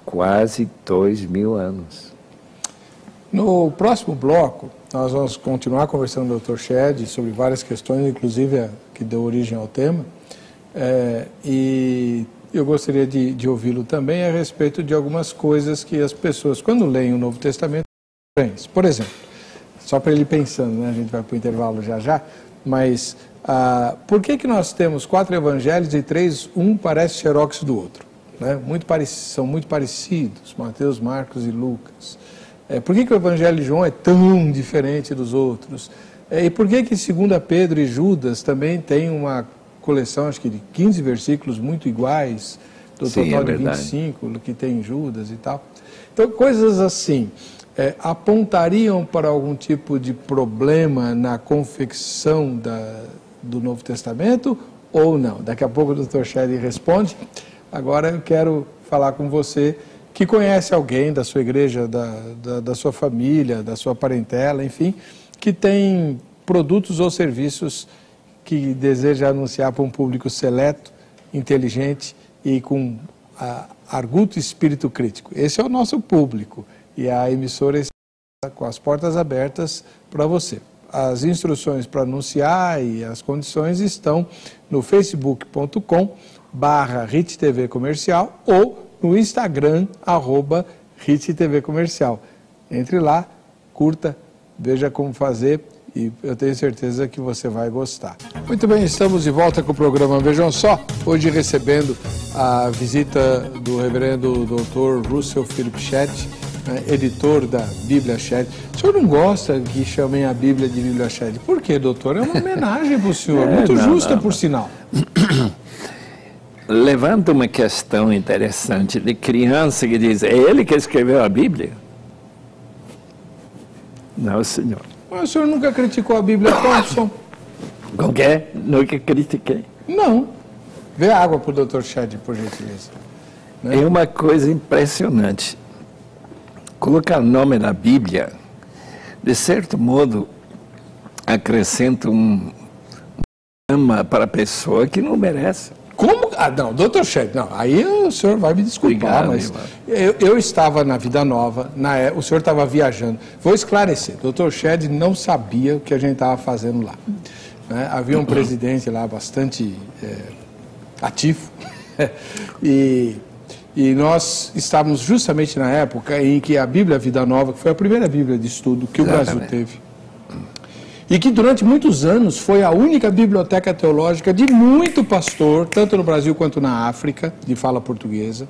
quase 2000 anos. No próximo bloco, nós vamos continuar conversando com o Dr. Shedd sobre várias questões, inclusive a que deu origem ao tema. E eu gostaria de ouvi-lo também a respeito de algumas coisas que as pessoas, quando leem o Novo Testamento, por exemplo, só para ele ir pensando, né? A gente vai para o intervalo já, mas por que nós temos 4 evangelhos e 3, um parece xerox do outro? Né? São muito parecidos, Mateus, Marcos e Lucas. Por que o Evangelho de João é tão diferente dos outros? E por que 2 Pedro e Judas também tem uma coleção, acho que de 15 versículos muito iguais, do total de 25 que tem em Judas e tal? Então, coisas assim apontariam para algum tipo de problema na confecção do Novo Testamento ou não? Daqui a pouco o Dr. Shedd responde. Agora eu quero falar com você que conhece alguém da sua igreja, da sua família, da sua parentela, enfim, que tem produtos ou serviços que deseja anunciar para um público seleto, inteligente e com arguto e espírito crítico. Esse é o nosso público e a emissora está com as portas abertas para você. As instruções para anunciar e as condições estão no facebook.com/RITTV Comercial ou no Instagram, @RITTV Comercial. Entre lá, curta, veja como fazer e eu tenho certeza que você vai gostar. Muito bem, estamos de volta com o programa Vejam Só, hoje recebendo a visita do reverendo Dr. Russell Philip Shedd, editor da Bíblia Shed. O senhor não gosta que chamem a Bíblia de Bíblia Shed? Por quê, doutor? É uma homenagem para o senhor, muito justa, por sinal. Levanta uma questão interessante de criança que diz, é ele que escreveu a Bíblia? Não, senhor. Mas o senhor nunca criticou a Bíblia Thompson? Qualquer? Nunca critiquei. Não. Vê água para o doutor Shed, por gentileza. É uma coisa impressionante. Colocar o nome na Bíblia, de certo modo, acrescenta um ama para a pessoa que não merece. Como? Ah, não, doutor Shed, não, aí o senhor vai me desculpar, Obrigado, mas eu estava na Vida Nova, o senhor estava viajando. Vou esclarecer, doutor Shed não sabia o que a gente estava fazendo lá. Né? Havia um presidente lá bastante ativo e nós estávamos justamente na época em que a Bíblia Vida Nova, que foi a primeira Bíblia de estudo que o Brasil teve, e que durante muitos anos foi a única biblioteca teológica de muito pastor, tanto no Brasil quanto na África, de fala portuguesa.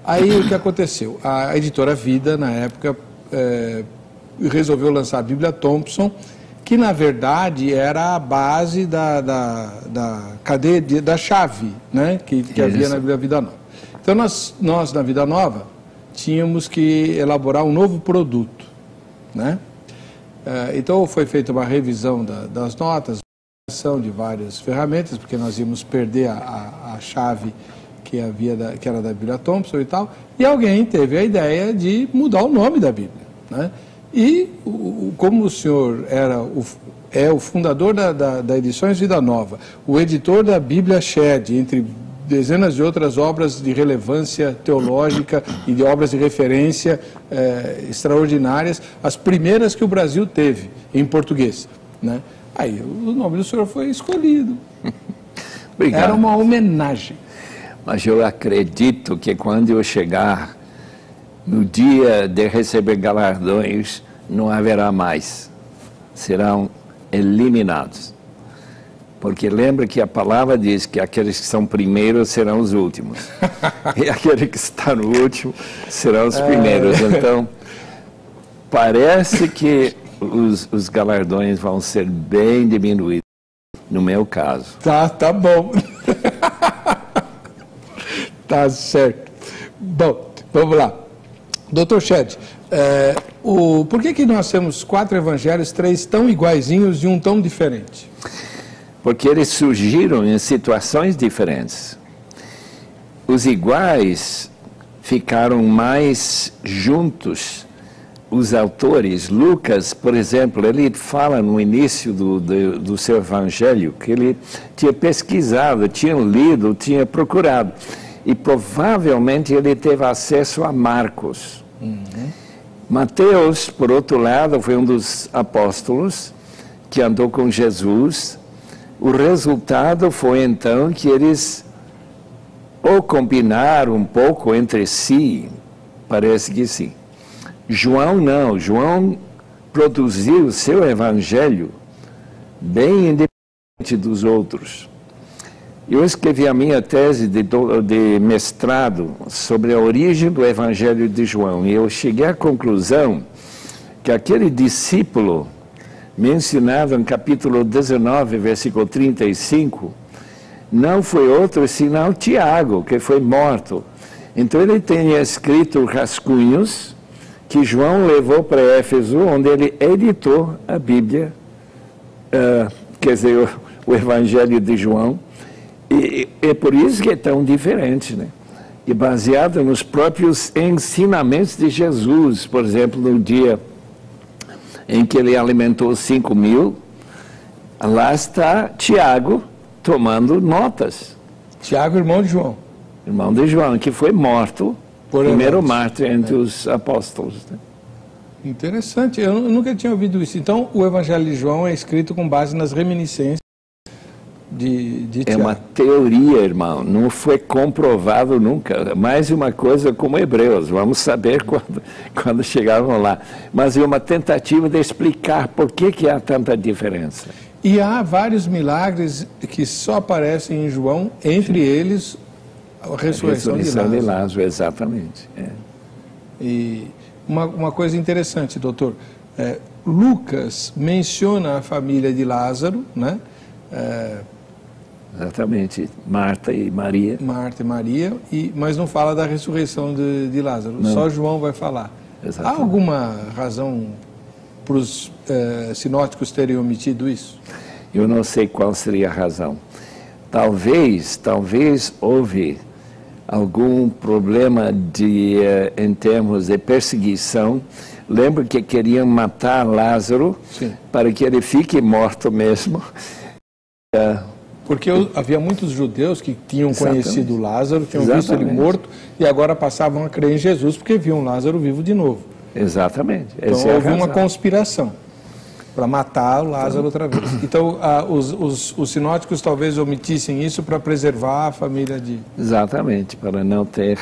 Aí o que aconteceu? A editora Vida, na época, resolveu lançar a Bíblia Thompson, que na verdade era a base da cadeia, da chave, né, que havia na Bíblia Vida Nova. Então nós na Vida Nova tínhamos que elaborar um novo produto, né? Então foi feita uma revisão das notas, de várias ferramentas, porque nós íamos perder a chave que era da Bíblia Thompson e tal, e alguém teve a ideia de mudar o nome da Bíblia, né? E como o senhor é o fundador da Edições Vida Nova, o editor da Bíblia Shed, entre dezenas de outras obras de relevância teológica e de obras de referência extraordinárias, as primeiras que o Brasil teve em português, né? Aí o nome do senhor foi escolhido. Obrigado. Era uma homenagem. Mas eu acredito que quando eu chegar no dia de receber galardões, não haverá mais. Serão eliminados. Porque lembra que a palavra diz que aqueles que são primeiros serão os últimos. E aqueles que estão no último serão os primeiros. Então, parece que os galardões vão ser bem diminuídos, no meu caso. Tá bom. Tá certo. Bom, vamos lá. Doutor Shed, por que nós temos 4 evangelhos, 3 tão iguaizinhos e um tão diferente? Porque eles surgiram em situações diferentes. Os iguais ficaram mais juntos. Os autores, Lucas, por exemplo, ele fala no início do seu evangelho que ele tinha pesquisado, tinha lido, tinha procurado. E provavelmente ele teve acesso a Marcos. Mateus, por outro lado, foi um dos apóstolos que andou com Jesus. O resultado foi então que eles ou combinaram um pouco entre si, parece que sim. João não, João produziu o seu evangelho bem independente dos outros. Eu escrevi a minha tese de mestrado sobre a origem do evangelho de João e eu cheguei à conclusão que aquele discípulo mencionado no capítulo 19, versículo 35, não foi outro senão Tiago, que foi morto. Então ele tinha escrito rascunhos que João levou para Éfeso, onde ele editou a Bíblia, quer dizer, o Evangelho de João, e é por isso que é tão diferente, né? E baseado nos próprios ensinamentos de Jesus, por exemplo, no dia em que ele alimentou 5.000, lá está Tiago tomando notas. Tiago, irmão de João. Irmão de João, que foi morto, primeiro mártir entre os apóstolos. Né? Interessante, eu nunca tinha ouvido isso. Então, o Evangelho de João é escrito com base nas reminiscências de Tiago. É uma teoria, irmão, não foi comprovado nunca. Mais uma coisa como Hebreus, vamos saber quando chegarmos lá. Mas é uma tentativa de explicar por que há tanta diferença. E há vários milagres que só aparecem em João, entre eles a ressurreição de Lázaro. Exatamente. E uma coisa interessante, doutor, Lucas menciona a família de Lázaro, né? Exatamente, Marta e Maria. Marta e Maria, mas não fala da ressurreição de Lázaro, não. Só João vai falar. Exatamente. Há alguma razão para os sinóticos terem omitido isso? Eu não sei qual seria a razão. Talvez houve algum problema em termos de perseguição. Lembro que queriam matar Lázaro. Sim. Para que ele fique morto mesmo. Porque havia muitos judeus que tinham conhecido Lázaro, tinham visto ele morto e agora passavam a crer em Jesus porque viam Lázaro vivo de novo. Exatamente. Então houve uma conspiração para matar o Lázaro outra vez. Então os sinóticos talvez omitissem isso para preservar a família de... Exatamente, para não ter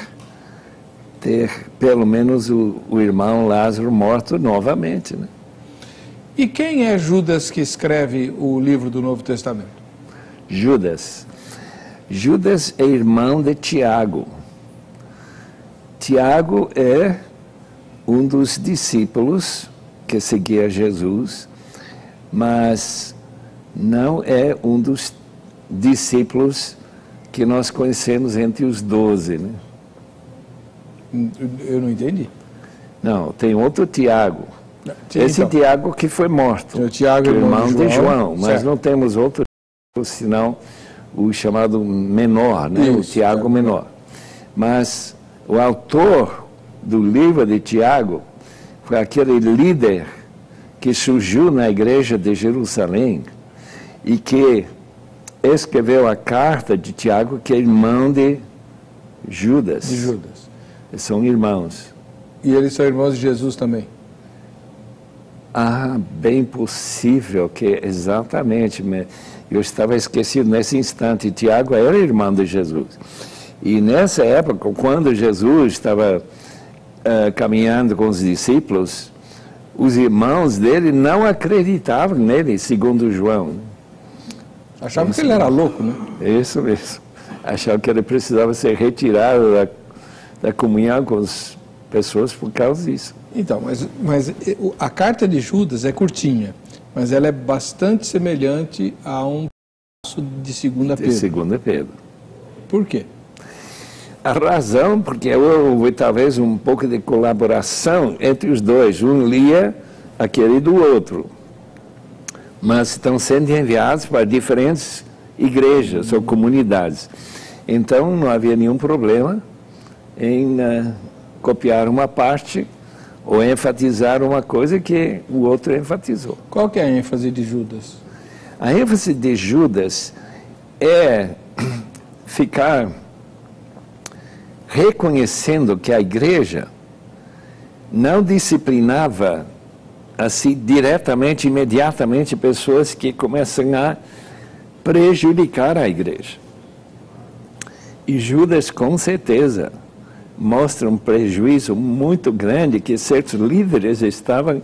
pelo menos o irmão Lázaro morto novamente, né? E quem é Judas que escreve o livro do Novo Testamento? Judas é irmão de Tiago. Tiago é um dos discípulos que seguia Jesus, mas não é um dos discípulos que nós conhecemos entre os 12, né? Eu não entendi. Não, tem outro Tiago. Esse então, Tiago que foi morto, o Tiago, irmão de João, mas certo. Não temos outro, senão o chamado menor, né? Isso, o Tiago menor. Mas o autor do livro de Tiago foi aquele líder que surgiu na igreja de Jerusalém e que escreveu a carta de Tiago, que é irmão de Judas. Eles são irmãos. E eles são irmãos de Jesus também? Bem possível que exatamente. Eu estava esquecido nesse instante. Tiago era irmão de Jesus. E nessa época, quando Jesus estava caminhando com os discípulos, os irmãos dele não acreditavam nele, segundo João. Achavam que ele era louco, né? Isso mesmo. Achavam que ele precisava ser retirado da comunhão com as pessoas por causa disso. Então, mas a carta de Judas é curtinha, mas ela é bastante semelhante a um passo de 2 Pedro. De 2 Pedro. Por quê? A razão, porque houve talvez um pouco de colaboração entre os dois. Um lia aquele do outro. Mas estão sendo enviados para diferentes igrejas ou comunidades. Então, não havia nenhum problema em copiar uma parte ou enfatizar uma coisa que o outro enfatizou. Qual que é a ênfase de Judas? A ênfase de Judas é ficar reconhecendo que a igreja não disciplinava assim diretamente, imediatamente, pessoas que começam a prejudicar a igreja. E Judas, com certeza, mostra um prejuízo muito grande que certos líderes estavam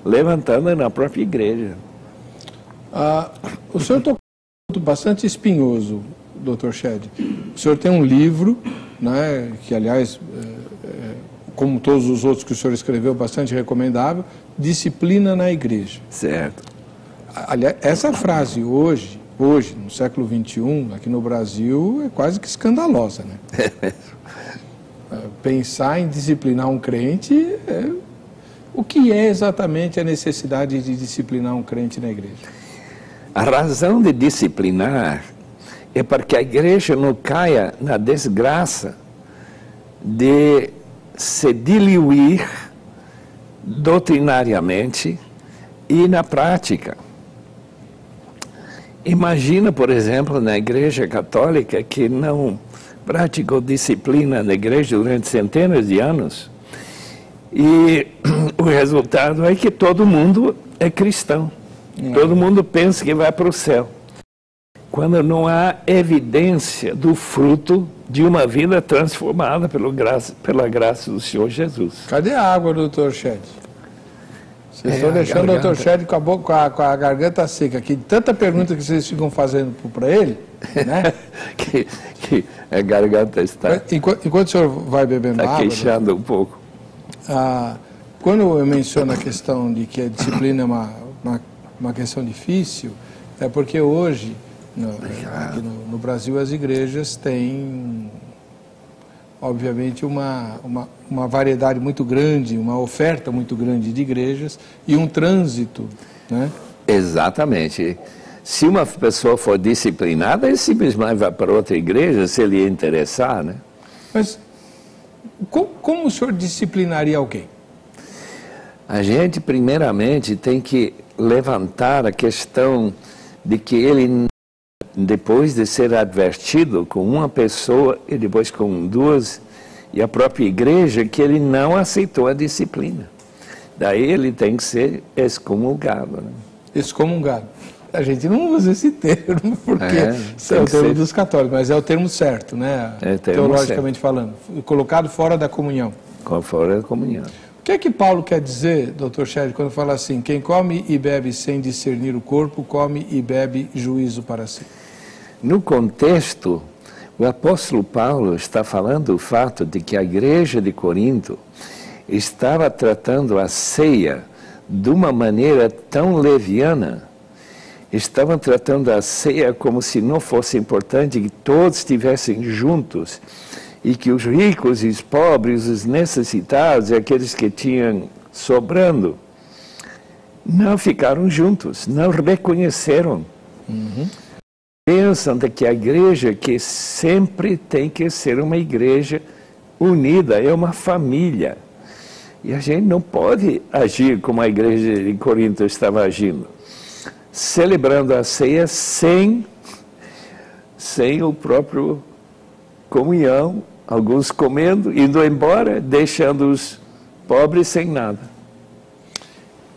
levantando na própria igreja. O senhor tocou um ponto bastante espinhoso, Dr. Shedd. O senhor tem um livro, né, que, aliás, como todos os outros que o senhor escreveu, bastante recomendável, Disciplina na Igreja. Certo. Aliás, essa frase hoje, no século XXI, aqui no Brasil, é quase que escandalosa, né? Pensar em disciplinar um crente, o que é exatamente a necessidade de disciplinar um crente na igreja? A razão de disciplinar é para que a igreja não caia na desgraça de se diluir doutrinariamente e na prática. Imagina, por exemplo, na igreja católica que não praticou disciplina na igreja durante centenas de anos e o resultado é que todo mundo é cristão. Todo mundo pensa que vai para o céu. Quando não há evidência do fruto de uma vida transformada pela graça do Senhor Jesus. Cadê a água, Dr. Shedd? Vocês estão deixando o Dr. Shedd com a garganta seca aqui. Tanta pergunta que vocês ficam fazendo para ele, né? que a garganta está... Enquanto o senhor vai bebendo água... queixando um pouco. Quando eu menciono a questão de que a disciplina é uma questão difícil, é porque hoje, aqui no Brasil, as igrejas têm, obviamente, uma variedade muito grande, uma oferta muito grande de igrejas e um trânsito, né? Exatamente. Se uma pessoa for disciplinada, ele simplesmente vai para outra igreja, se ele interessar, né? Mas como o senhor disciplinaria alguém? A gente, primeiramente, tem que levantar a questão de que ele, depois de ser advertido com uma pessoa e depois com duas, e a própria igreja, que ele não aceitou a disciplina. Daí ele tem que ser excomungado, né? Excomungado. A gente não usa esse termo, porque é o termo dos católicos, mas é o termo certo, né? Teologicamente falando. Colocado fora da comunhão. Fora da comunhão. O que é que Paulo quer dizer, Dr. Shedd, quando fala assim, quem come e bebe sem discernir o corpo, come e bebe juízo para si? No contexto, o apóstolo Paulo está falando o fato de que a igreja de Corinto estava tratando a ceia de uma maneira tão leviana, estavam tratando a ceia como se não fosse importante que todos estivessem juntos e que os ricos e os pobres, os necessitados e aqueles que tinham sobrando não ficaram juntos, não reconheceram. Pensam de que a igreja que sempre tem que ser uma igreja unida, é uma família. E a gente não pode agir como a igreja de Corinto estava agindo, celebrando a ceia sem o próprio comunhão, alguns comendo, indo embora, deixando os pobres sem nada.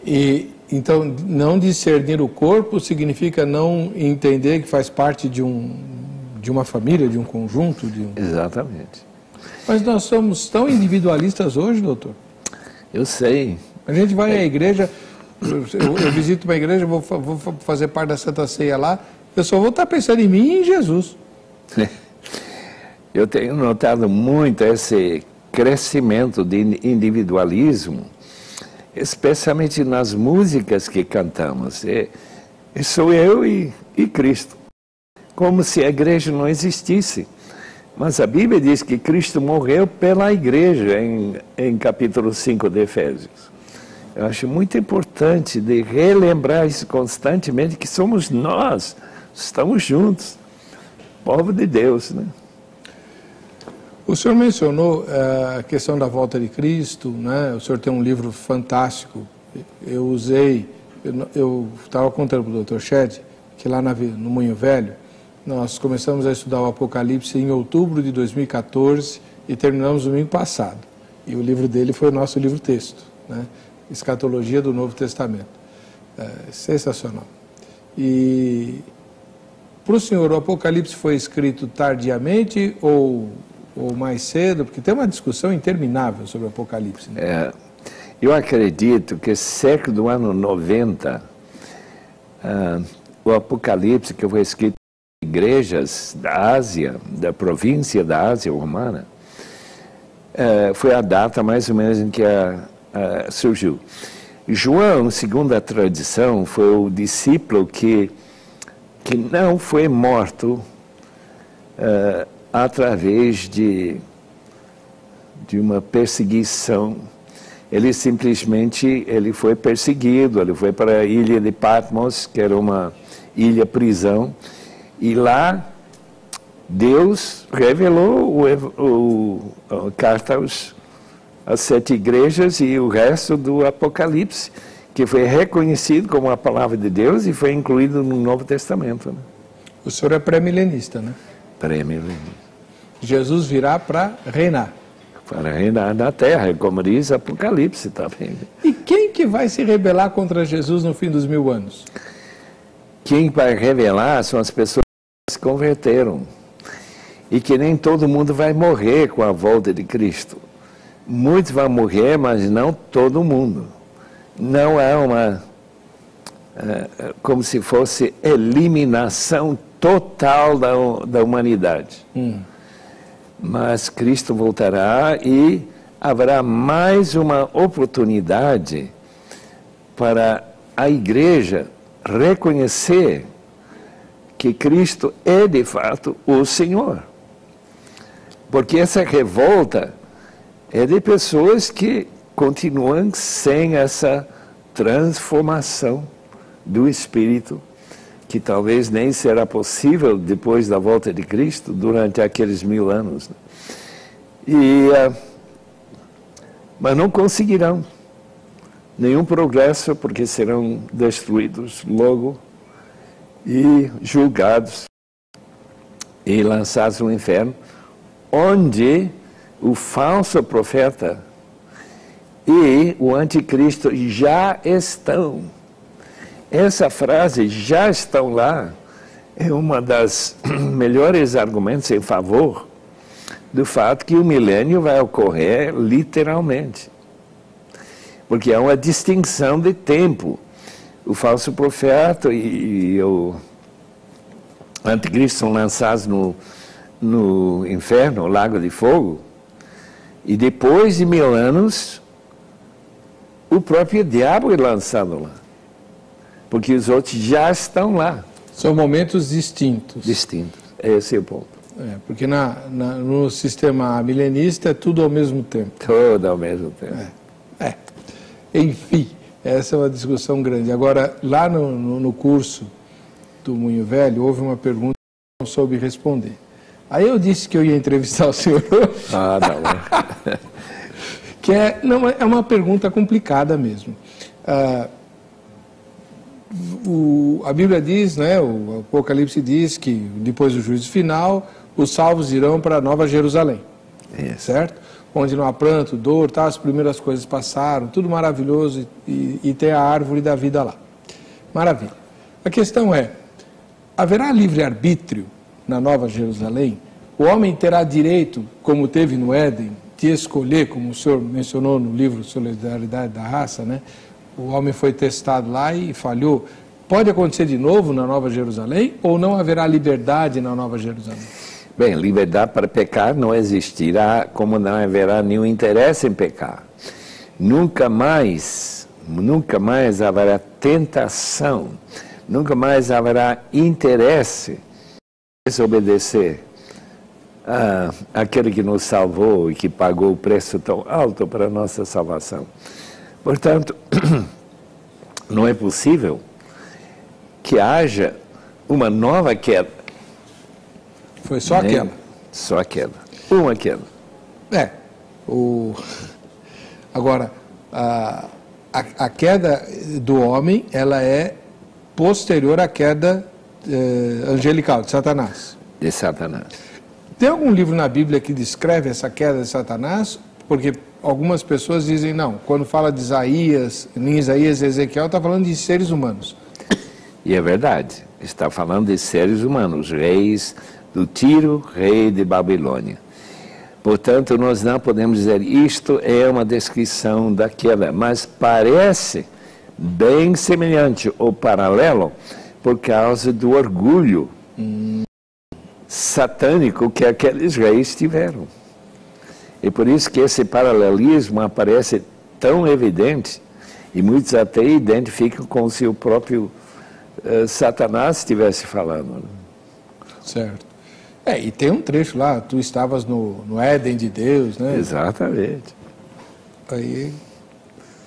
E então, não discernir o corpo significa não entender que faz parte de uma família, de um conjunto? Exatamente. Mas nós somos tão individualistas hoje, doutor? Eu sei. A gente vai à igreja, eu visito uma igreja, vou fazer parte da Santa Ceia lá, eu só vou estar pensando em mim e em Jesus. Eu tenho notado muito esse crescimento de individualismo, especialmente nas músicas que cantamos. Sou eu e Cristo, como se a igreja não existisse. Mas a Bíblia diz que Cristo morreu pela igreja, em capítulo 5 de Efésios. Eu acho muito importante de relembrar isso constantemente, que somos nós, estamos juntos, povo de Deus, né? O senhor mencionou a questão da volta de Cristo, né? O senhor tem um livro fantástico. Eu estava contando para o Dr. Shedd que lá no Moinho Velho, nós começamos a estudar o Apocalipse em outubro de 2014 e terminamos no domingo passado. E o livro dele foi o nosso livro-texto, né? Escatologia do Novo Testamento. Sensacional. E para o senhor, o Apocalipse foi escrito tardiamente ou mais cedo? Porque tem uma discussão interminável sobre o Apocalipse, né? Eu acredito que cerca do ano 90, o Apocalipse, que foi escrito em igrejas da Ásia, da província da Ásia Romana, foi a data mais ou menos em que surgiu. João, segundo a tradição, foi o discípulo que não foi morto através de uma perseguição. Ele simplesmente foi perseguido, ele foi para a ilha de Patmos, que era uma ilha-prisão, e lá Deus revelou a carta às 7 igrejas e o resto do Apocalipse, que foi reconhecido como a palavra de Deus e foi incluído no Novo Testamento, né? O senhor é pré-milenista, né? Pré-milenista. Jesus virá para reinar. Para reinar na terra, como diz Apocalipse também. E quem que vai se rebelar contra Jesus no fim dos 1000 anos? Quem vai revelar são as pessoas que se converteram. E que nem todo mundo vai morrer com a volta de Cristo. Muitos vão morrer, mas não todo mundo. Não é como se fosse eliminação total da humanidade. Mas Cristo voltará e haverá mais uma oportunidade para a igreja reconhecer que Cristo é de fato o Senhor. Porque essa revolta é de pessoas que continuam sem essa transformação do Espírito, que talvez nem será possível depois da volta de Cristo, durante aqueles 1000 anos. Mas não conseguirão nenhum progresso, porque serão destruídos logo e julgados e lançados no inferno, onde o falso profeta e o anticristo já estão. Essa frase, já estão lá, é uma das melhores argumentos em favor do fato que o milênio vai ocorrer literalmente. Porque há uma distinção de tempo. O falso profeta e o anticristo são lançados no inferno, o lago de fogo, e depois de 1000 anos, o próprio diabo é lançado lá. Porque os outros já estão lá. São momentos distintos. Distintos, esse é o ponto. Porque no sistema milenista é tudo ao mesmo tempo. Tudo ao mesmo tempo. Enfim, essa é uma discussão grande. Agora, lá no curso do Moinho Velho, houve uma pergunta que eu não soube responder. Aí eu disse que eu ia entrevistar o senhor hoje. Não. Que é uma pergunta complicada mesmo. A Bíblia diz, né, o Apocalipse diz que depois do juízo final, os salvos irão para Nova Jerusalém, certo? Onde não há pranto, dor, tá, as primeiras coisas passaram, tudo maravilhoso e tem a árvore da vida lá. Maravilha. A questão é, haverá livre-arbítrio na Nova Jerusalém? O homem terá direito, como teve no Éden, de escolher, como o senhor mencionou no livro Solidariedade da Raça, né? O homem foi testado lá e falhou. Pode acontecer de novo na Nova Jerusalém ou não haverá liberdade na Nova Jerusalém? Bem, liberdade para pecar não existirá, como não haverá nenhum interesse em pecar. Nunca mais haverá tentação, nunca mais haverá interesse em desobedecer àquele que nos salvou e que pagou o preço tão alto para a nossa salvação. Portanto, não é possível que haja uma nova queda. Foi só aquela? Só aquela. Uma queda. Agora, a queda do homem, ela é posterior à queda angelical, de Satanás. De Satanás. Tem algum livro na Bíblia que descreve essa queda de Satanás? Porque algumas pessoas dizem, não, quando fala de Isaías, em Isaías e Ezequiel, está falando de seres humanos. E é verdade, está falando de seres humanos, reis do Tiro, rei de Babilônia. Portanto, nós não podemos dizer, isto é uma descrição da queda, mas parece bem semelhante ou paralelo por causa do orgulho satânico que aqueles reis tiveram. E por isso que esse paralelismo aparece tão evidente, e muitos até identificam como se o próprio Satanás estivesse falando. Certo. E tem um trecho lá, tu estavas no Éden de Deus, né? Exatamente. Aí,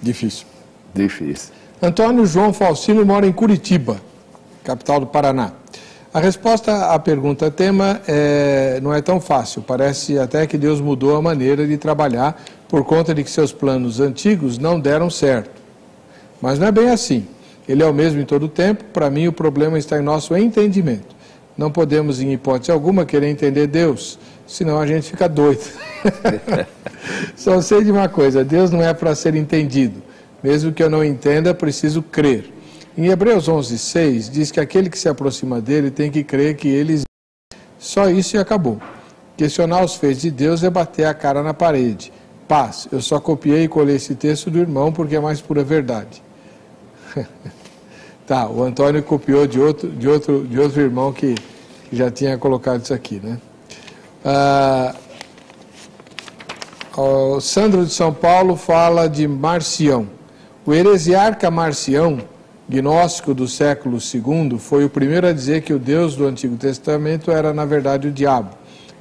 difícil. Difícil. Antônio João Faustino mora em Curitiba, capital do Paraná. A resposta à pergunta tema não é tão fácil. Parece até que Deus mudou a maneira de trabalhar por conta de que seus planos antigos não deram certo. Mas não é bem assim. Ele é o mesmo em todo o tempo. Para mim, o problema está em nosso entendimento. Não podemos, em hipótese alguma, querer entender Deus, senão a gente fica doido. Só sei de uma coisa, Deus não é para ser entendido. Mesmo que eu não entenda, preciso crer. Em Hebreus 11:6, diz que aquele que se aproxima dele tem que crer que ele existe. Só isso e acabou. Questionar os feitos de Deus é bater a cara na parede. Paz, eu só copiei e colei esse texto do irmão porque é mais pura verdade. Tá, o Antônio copiou de outro irmão que já tinha colocado isso aqui, né? O Sandro de São Paulo fala de Marcião. O heresiarca Marcião, gnóstico do século II, foi o primeiro a dizer que o Deus do Antigo Testamento era, na verdade, o diabo.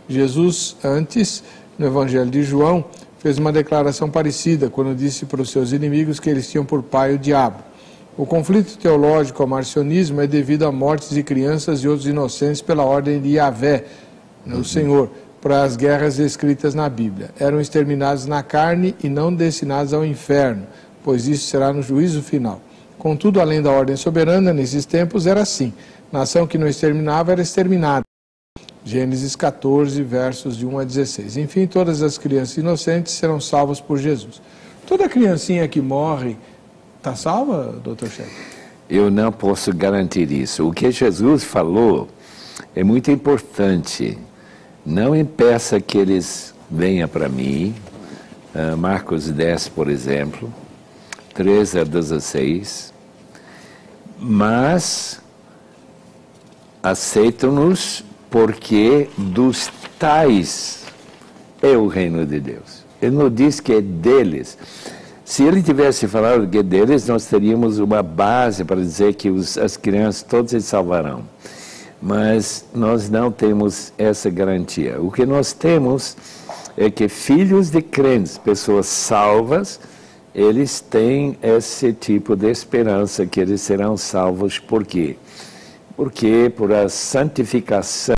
Jesus, antes, no Evangelho de João, fez uma declaração parecida, quando disse para os seus inimigos que eles tinham por pai o diabo. O conflito teológico ao marcionismo é devido a mortes de crianças e outros inocentes pela ordem de Yahvé, o Senhor, para as guerras descritas na Bíblia. Eram exterminados na carne e não destinados ao inferno, pois isso será no juízo final. Contudo, além da ordem soberana, nesses tempos era assim. Nação que não exterminava era exterminada. Gênesis 14, versos de 1 a 16. Enfim, todas as crianças inocentes serão salvas por Jesus. Toda criancinha que morre está salva, doutor Chefe? Eu não posso garantir isso. O que Jesus falou é muito importante. Não impeça que eles venham para mim. Marcos 10, por exemplo, 13 a 16. Mas aceitam-nos porque dos tais é o reino de Deus. Ele não diz que é deles. Se ele tivesse falado que é deles, nós teríamos uma base para dizer que as crianças todas se salvarão. Mas nós não temos essa garantia. O que nós temos é que filhos de crentes, pessoas salvas, eles têm esse tipo de esperança que eles serão salvos. Por quê? Porque por a santificação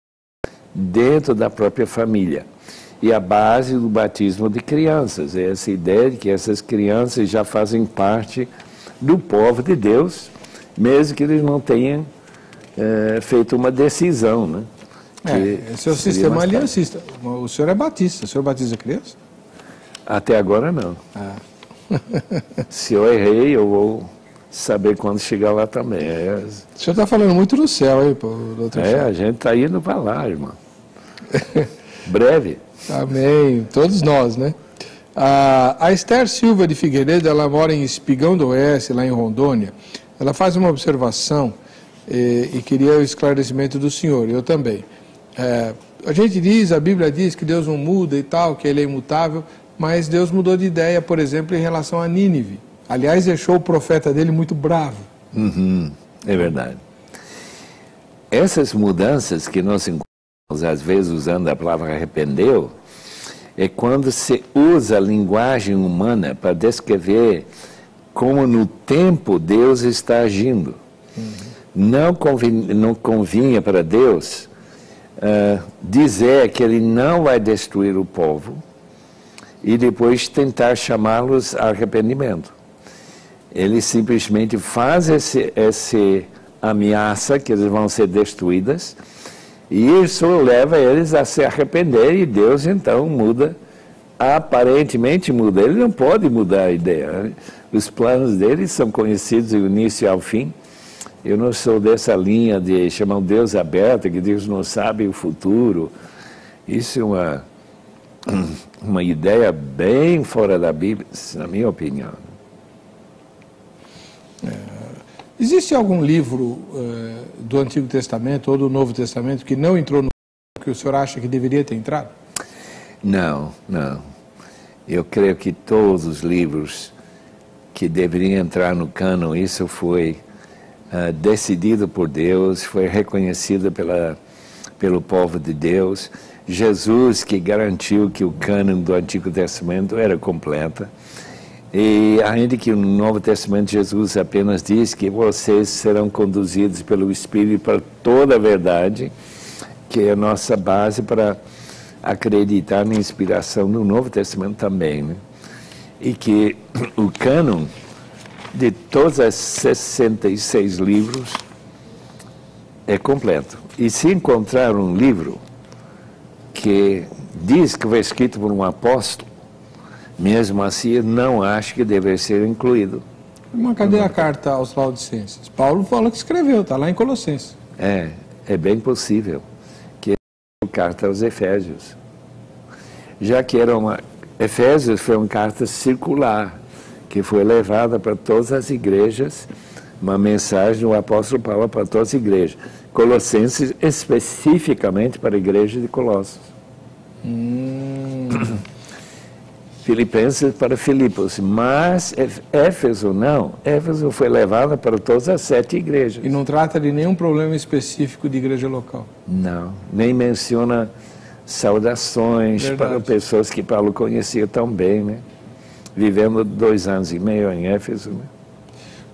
dentro da própria família. E a base do batismo de crianças, é essa ideia de que essas crianças já fazem parte do povo de Deus, mesmo que eles não tenham feito uma decisão, né? Esse é o sistema aliancista. O senhor é batista, o senhor batiza criança? Até agora não. Se eu errei, eu vou saber quando chegar lá também. O senhor está falando muito no céu aí, doutor Chefe. A gente está indo para lá, irmão. Breve. Amém. Todos nós, né? A Esther Silva de Figueiredo, ela mora em Espigão do Oeste, lá em Rondônia. Ela faz uma observação e queria o esclarecimento do senhor, eu também. A gente diz, a Bíblia diz que Deus não muda e tal, que Ele é imutável, mas Deus mudou de ideia, por exemplo, em relação a Nínive. Aliás, deixou o profeta dele muito bravo. É verdade. Essas mudanças que nós encontramos, às vezes usando a palavra arrependeu, é quando se usa a linguagem humana para descrever como no tempo Deus está agindo. Não convinha para Deus dizer que Ele não vai destruir o povo e depois tentar chamá-los a arrependimento. Ele simplesmente faz essa ameaça que eles vão ser destruídas, e isso leva eles a se arrepender, e Deus então muda, aparentemente muda. Ele não pode mudar a ideia. Os planos dele são conhecidos do início ao fim. Eu não sou dessa linha de chamar um Deus aberto, que Deus não sabe o futuro. Isso é uma ideia bem fora da Bíblia, na minha opinião. Existe algum livro do Antigo Testamento ou do Novo Testamento que não entrou no que o senhor acha que deveria ter entrado? Não. Eu creio que todos os livros que deveriam entrar no cânon, isso foi decidido por Deus, foi reconhecido pelo povo de Deus. Jesus que garantiu que o cânon do Antigo Testamento era completa. E ainda que no Novo Testamento Jesus apenas diz que vocês serão conduzidos pelo Espírito para toda a verdade, que é a nossa base para acreditar na inspiração do Novo Testamento também, né? E que o cânon de todos os 66 livros é completo. E se encontrar um livro que diz que foi escrito por um apóstolo, mesmo assim, eu não acho que deve ser incluído. Mas cadê a carta aos Laodicenses? Paulo falou que escreveu, está lá em Colossenses. É bem possível que é a carta aos Efésios. Já que Efésios foi uma carta circular, que foi levada para todas as igrejas, uma mensagem do apóstolo Paulo para todas as igrejas. Colossenses, especificamente para a igreja de Colossos. Filipenses para Filipos, mas Éfeso não. Éfeso foi levada para todas as 7 igrejas. E não trata de nenhum problema específico de igreja local. Não, nem menciona saudações para pessoas que Paulo conhecia tão bem, né? Vivendo 2 anos e meio em Éfeso, né?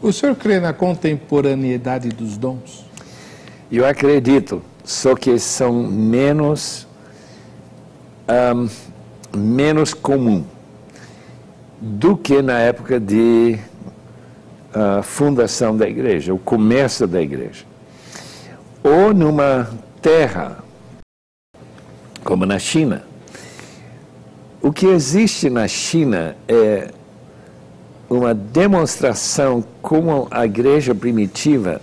O senhor crê na contemporaneidade dos dons? Eu acredito, só que são menos comum do que na época de fundação da igreja, o começo da igreja. Ou numa terra, como na China. O que existe na China é uma demonstração como a igreja primitiva.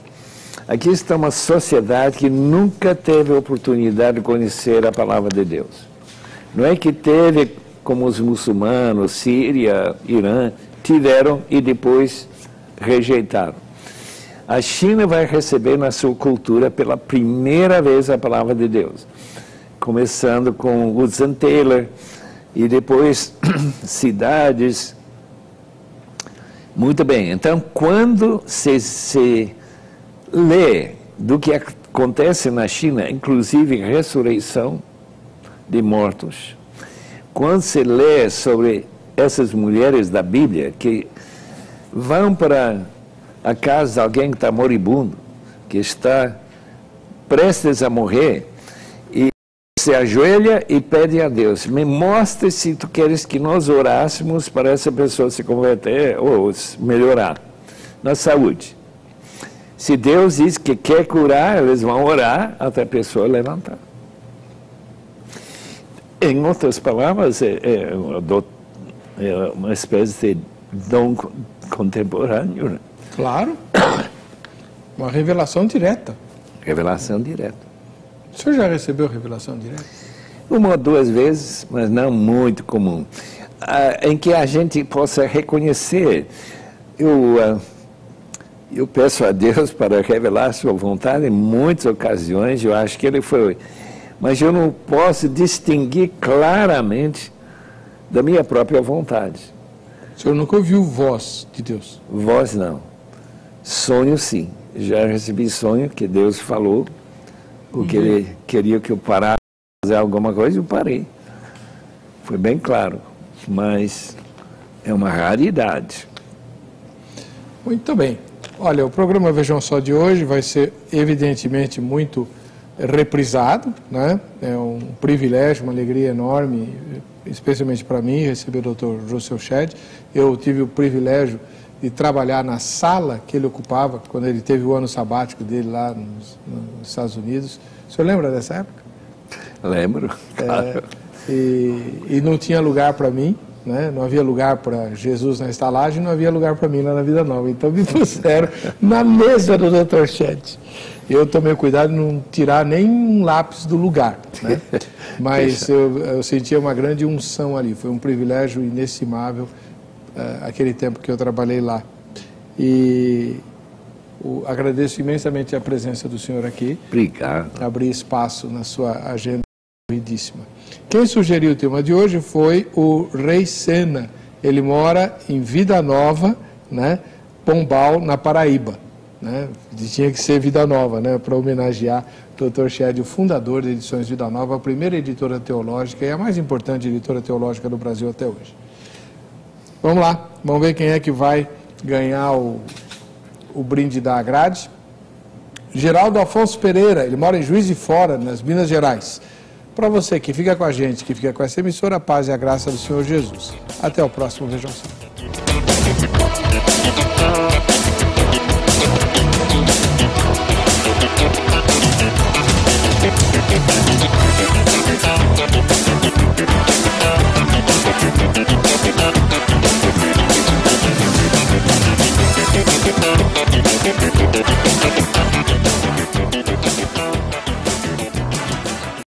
Aqui está uma sociedade que nunca teve a oportunidade de conhecer a palavra de Deus. Não é que teve como os muçulmanos, Síria, Irã, tiveram e depois rejeitaram. A China vai receber na sua cultura pela primeira vez a palavra de Deus, começando com Hudson Taylor e depois cidades. Muito bem, então quando se lê do que acontece na China, inclusive ressurreição de mortos, quando se lê sobre essas mulheres da Bíblia que vão para a casa de alguém que está moribundo, que está prestes a morrer, e se ajoelha e pede a Deus, me mostre se tu queres que nós orássemos para essa pessoa se converter ou melhorar na saúde. Se Deus diz que quer curar, eles vão orar até a pessoa levantar. Em outras palavras, é uma espécie de dom contemporâneo. Né? Claro. Uma revelação direta. Revelação direta. O senhor já recebeu revelação direta? 1 ou 2 vezes, mas não muito comum. Em que a gente possa reconhecer. Eu peço a Deus para revelar a sua vontade em muitas ocasiões, eu acho que ele foi. Mas eu não posso distinguir claramente da minha própria vontade. O senhor nunca ouviu voz de Deus? Voz não. Sonho sim. Já recebi sonho que Deus falou, porque Ele queria que eu parasse de fazer alguma coisa, eu parei. Foi bem claro, mas é uma raridade. Muito bem. Olha, o programa Vejam Só de hoje vai ser evidentemente muito reprisado, né? É um privilégio, uma alegria enorme, especialmente para mim, receber o Dr. Russell Shedd. Eu tive o privilégio de trabalhar na sala que ele ocupava quando ele teve o ano sabático dele lá nos Estados Unidos. O senhor lembra dessa época? Lembro, claro. E não tinha lugar para mim, né? Não havia lugar para Jesus na estalagem, não havia lugar para mim lá na Vida Nova. Então me puseram na mesa do Dr. Shedd. Eu tomei cuidado de não tirar nem um lápis do lugar, né? Mas eu sentia uma grande unção ali. Foi um privilégio inestimável aquele tempo que eu trabalhei lá. E agradeço imensamente a presença do senhor aqui. Obrigado. Abrir espaço na sua agenda corridíssima. Quem sugeriu o tema de hoje foi o Rei Sena. Ele mora em Vida Nova, né? Pombal, na Paraíba. Né? Tinha que ser Vida Nova, né? Para homenagear o Dr. Shedd, o fundador de Edições Vida Nova, a primeira editora teológica e a mais importante editora teológica do Brasil até hoje. Vamos lá, vamos ver quem é que vai ganhar o brinde da grade. Geraldo Afonso Pereira, ele mora em Juiz de Fora, nas Minas Gerais. Para você que fica com a gente, que fica com essa emissora, a paz e a graça do Senhor Jesus. Até o próximo Vejam Só. Thank you.